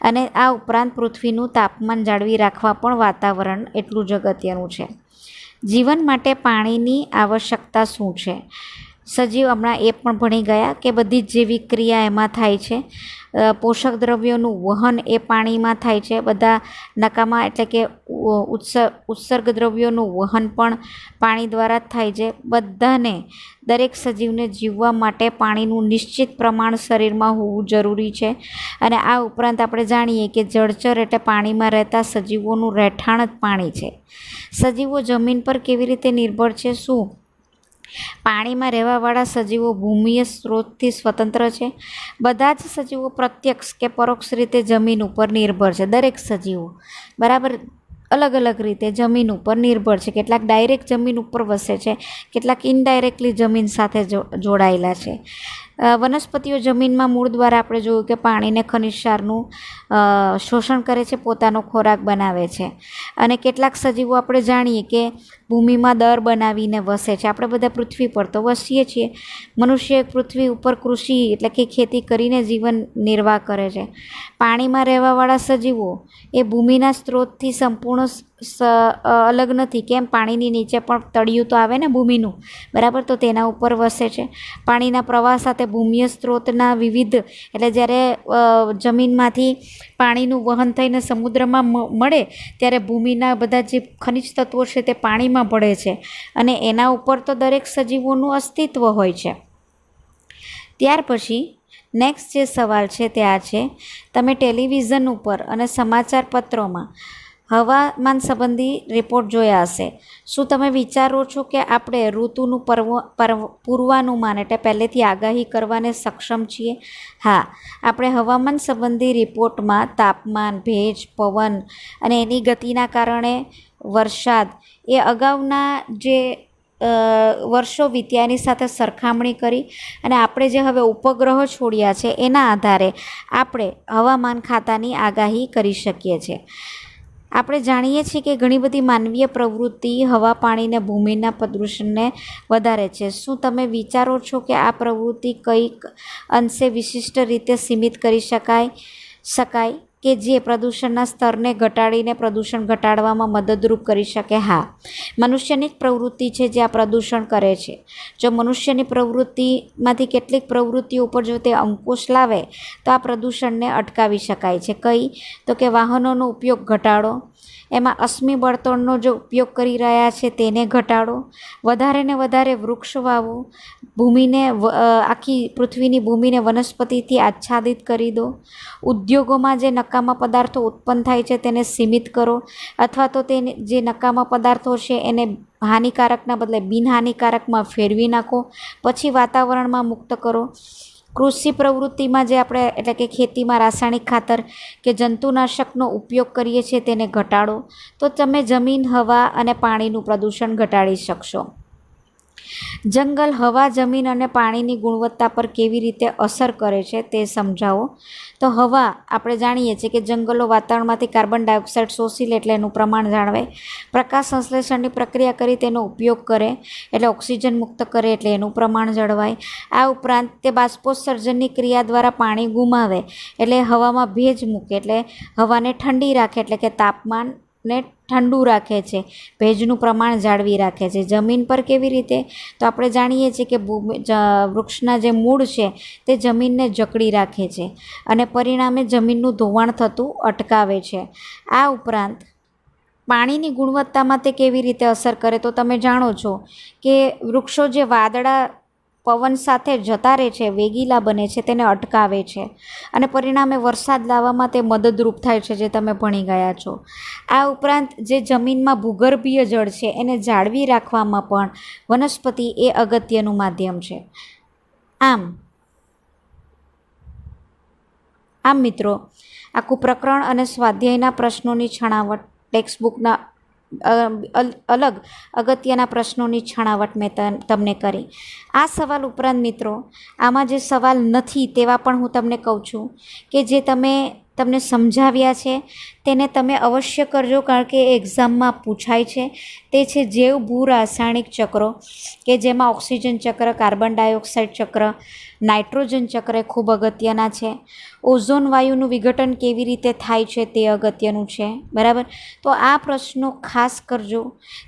અને આ ઉપરાંત પૃથ્વીનું તાપમાન જાળવી રાખવા પણ વાતાવરણ એટલું જ અગત્યનું છે. જીવન માટે પાણીની આવશ્યકતા શું છે? સજીવ હમણાં એ પણ ભણી ગયા કે બધી જ જૈવિક ક્રિયા એમાં થાય છે. પોષક દ્રવ્યોનું વહન એ પાણીમાં થાય છે. બધા નકામા એટલે કે ઉત્સર્ગ દ્રવ્યોનું વહન પણ પાણી દ્વારા જ થાય છે. બધાને દરેક સજીવને જીવવા માટે પાણીનું નિશ્ચિત પ્રમાણ શરીરમાં હોવું જરૂરી છે. અને આ ઉપરાંત આપણે જાણીએ કે જળચર એટલે પાણીમાં રહેતા સજીવોનું રહેઠાણ જ પાણી છે. સજીવો જમીન પર કેવી રીતે નિર્ભર છે? શું પાણીમાં રહેવાવાળા સજીવો ભૂમિય સ્ત્રોતથી સ્વતંત્ર છે? બધા જ સજીવો પ્રત્યક્ષ કે પરોક્ષ રીતે જમીન ઉપર નિર્ભર છે. દરેક સજીવો બરાબર અલગ અલગ રીતે જમીન ઉપર નિર્ભર છે. કેટલાક ડાયરેક્ટ જમીન ઉપર વસે છે, કેટલાક ઇનડાયરેક્ટલી જમીન સાથે જોડાયેલા છે. વનસ્પતિઓ જમીનમાં મૂળ દ્વારા આપણે જોયું કે પાણીને ખનિજ ક્ષારનું શોષણ કરે છે, પોતાનો ખોરાક બનાવે છે. અને કેટલાક સજીવો આપણે જાણીએ કે ભૂમિમાં દર બનાવીને વસે છે. આપણે બધા પૃથ્વી પર તો વસીએ છીએ. મનુષ્ય પૃથ્વી ઉપર કૃષિ એટલે કે ખેતી કરીને જીવન નિર્વાહ કરે છે. પાણીમાં રહેવાવાળા સજીવો એ ભૂમિના સ્ત્રોતથી સંપૂર્ણ અલગ નથી. કેમ? પાણીની નીચે પણ તળિયું તો આવે ને ભૂમિનું, બરાબર, તો તેના ઉપર વસે છે. પાણીના પ્રવાહ સાથે ભૂમિય સ્ત્રોતના વિવિધ એટલે જ્યારે જમીનમાંથી પાણીનું વહન થઈને સમુદ્રમાં મળે ત્યારે ભૂમિના બધા જે ખનિજ તત્વો છે તે પાણીમાં ભળે છે અને એના ઉપર તો દરેક સજીવોનું અસ્તિત્વ હોય છે. ત્યાર પછી નેક્સ્ટ જે સવાલ છે તે આ છે, તમે ટેલિવિઝન ઉપર અને સમાચાર પત્રોમાં હવામાન સંબંધી રિપોર્ટ જોયા હશે. શું તમે વિચારો છો કે આપણે ઋતુનું પૂર્વાનુમાન એટલે પહેલેથી આગાહી કરવાને સક્ષમ છીએ? હા, આપણે હવામાન સંબંધી રિપોર્ટમાં તાપમાન, ભેજ, પવન અને એની ગતિના કારણે વરસાદ એ અગાઉના જે વર્ષો વીત્યાની સાથે સરખામણી કરી અને આપણે જે હવે ઉપગ્રહો છોડ્યા છે એના આધારે આપણે હવામાન ખાતાની આગાહી કરી શકીએ છીએ. આપણે જાણીએ છીએ કે ઘણી બધી માનવીય પ્રવૃત્તિ હવા, પાણી અને ભૂમિના પ્રદૂષણને વધારે છે. શું તમે વિચારો છો કે આ પ્રવૃત્તિ કંઈક અંશે વિશિષ્ટ રીતે સીમિત કરી શકાય કે જે પ્રદૂષણના સ્તરને ઘટાડીને પ્રદૂષણ ઘટાડવામાં મદદરૂપ કરી શકે? હા, મનુષ્યની જ પ્રવૃત્તિ છે જે આ પ્રદૂષણ કરે છે. જો મનુષ્યની પ્રવૃત્તિમાંથી કેટલીક પ્રવૃત્તિઓ ઉપર જો તે અંકુશ લાવે તો આ પ્રદૂષણને અટકાવી શકાય છે. કઈ? તો કે વાહનોનો ઉપયોગ ઘટાડો, એમાં અશ્મિ બળતણનો જો ઉપયોગ કરી રહ્યા છે તેને ઘટાડો, વધારે ને વધારે વૃક્ષ વાવો, ભૂમિને આખી પૃથ્વીની ભૂમિને વનસ્પતિથી આચ્છાદિત કરી દો, ઉદ્યોગોમાં જે નકામા પદાર્થો ઉત્પન્ન થાય છે તેને સીમિત કરો અથવા તો તે જે નકામા પદાર્થો છે એને હાનિકારકના બદલે બિનહાનિકારકમાં ફેરવી નાખો, પછી વાતાવરણમાં મુક્ત કરો. કૃષિ પ્રવૃત્તિમાં જે આપણે એટલે કે ખેતીમાં રાસાયણિક ખાતર કે જંતુનાશકનો ઉપયોગ કરીએ છીએ તેને ઘટાડો, તો તમે જમીન, હવા અને પાણીનું પ્રદૂષણ ઘટાડી શકશો. જંગલ હવા, જમીન અને પાણીની ગુણવત્તા પર કેવી રીતે અસર કરે છે તે સમજાવો. તો હવા આપણે જાણીએ છીએ કે જંગલો વાતાવરણમાંથી કાર્બન ડાયોક્સાઇડ શોષી લે એટલે એનું પ્રમાણ જાળવે, પ્રકાશ સંશ્લેષણની પ્રક્રિયા કરી તેનો ઉપયોગ કરે એટલે ઓક્સિજન મુક્ત કરે એટલે એનું પ્રમાણ જળવાય. આ ઉપરાંત તે બાષ્પોત્સર્જનની ક્રિયા દ્વારા પાણી ગુમાવે એટલે હવામાં ભેજ મૂકે એટલે હવાને ઠંડી રાખે એટલે કે તાપમાનને ઠંડુ રાખે છે, ભેજનું પ્રમાણ જાળવી રાખે છે. જમીન પર કેવી રીતે? તો આપણે જાણીએ છીએ કે વૃક્ષના જે મૂળ છે તે જમીનને જકડી રાખે છે અને પરિણામે જમીનનું ધોવાણ થતું અટકાવે છે. આ ઉપરાંત પાણીની ગુણવત્તામાં તે કેવી રીતે અસર કરે? તો તમે જાણો છો કે વૃક્ષો જે વાદળા પવન સાથે જતા રહે છે, વેગીલા બને છે, તેને અટકાવે છે અને પરિણામે વરસાદ લાવવામાં તે મદદરૂપ થાય છે, જે તમે ભણી ગયા છો. આ ઉપરાંત જે જમીનમાં ભૂગર્ભીય જળ છે એને જાળવી રાખવામાં પણ વનસ્પતિ એ અગત્યનું માધ્યમ છે. આમ મિત્રો, આખું પ્રકરણ અને સ્વાધ્યાયના પ્રશ્નોની છણાવટ, ટેક્સ્ટબુકના અલગ અગત્યના પ્રશ્નોની છણાવટ મેં તમને કરી. આ સવાલ ઉપરાંત મિત્રો, આમાં જે સવાલ નથી તેવા પણ હું તમને કહું છું કે જે તમને સમજાવ્યા છે તેને તમે અવશ્ય કરજો, કારણ કે એક્ઝામમાં પૂછાય છે. તે છે જૈવ ભૂ રાસાયણિક ચક્રો કે જેમાં ઓક્સિજન ચક્ર, કાર્બન ડાયોક્સાઇડ ચક્ર, નાઇટ્રોજન ચક્ર એ ખૂબ અગત્યના છે. ઓઝોન વાયુનું વિઘટન કેવી રીતે થાય છે તે અગત્યનું છે, બરાબર. તો આ પ્રશ્નો ખાસ કરજો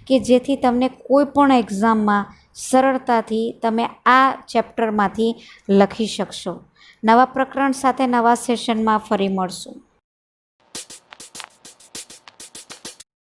કે જેથી તમને કોઈ પણ એક્ઝામમાં સરળતાથી તમે આ ચેપ્ટરમાંથી લખી શકશો. નવા પ્રકરણ સાથે નવા સેશનમાં ફરી મળશું.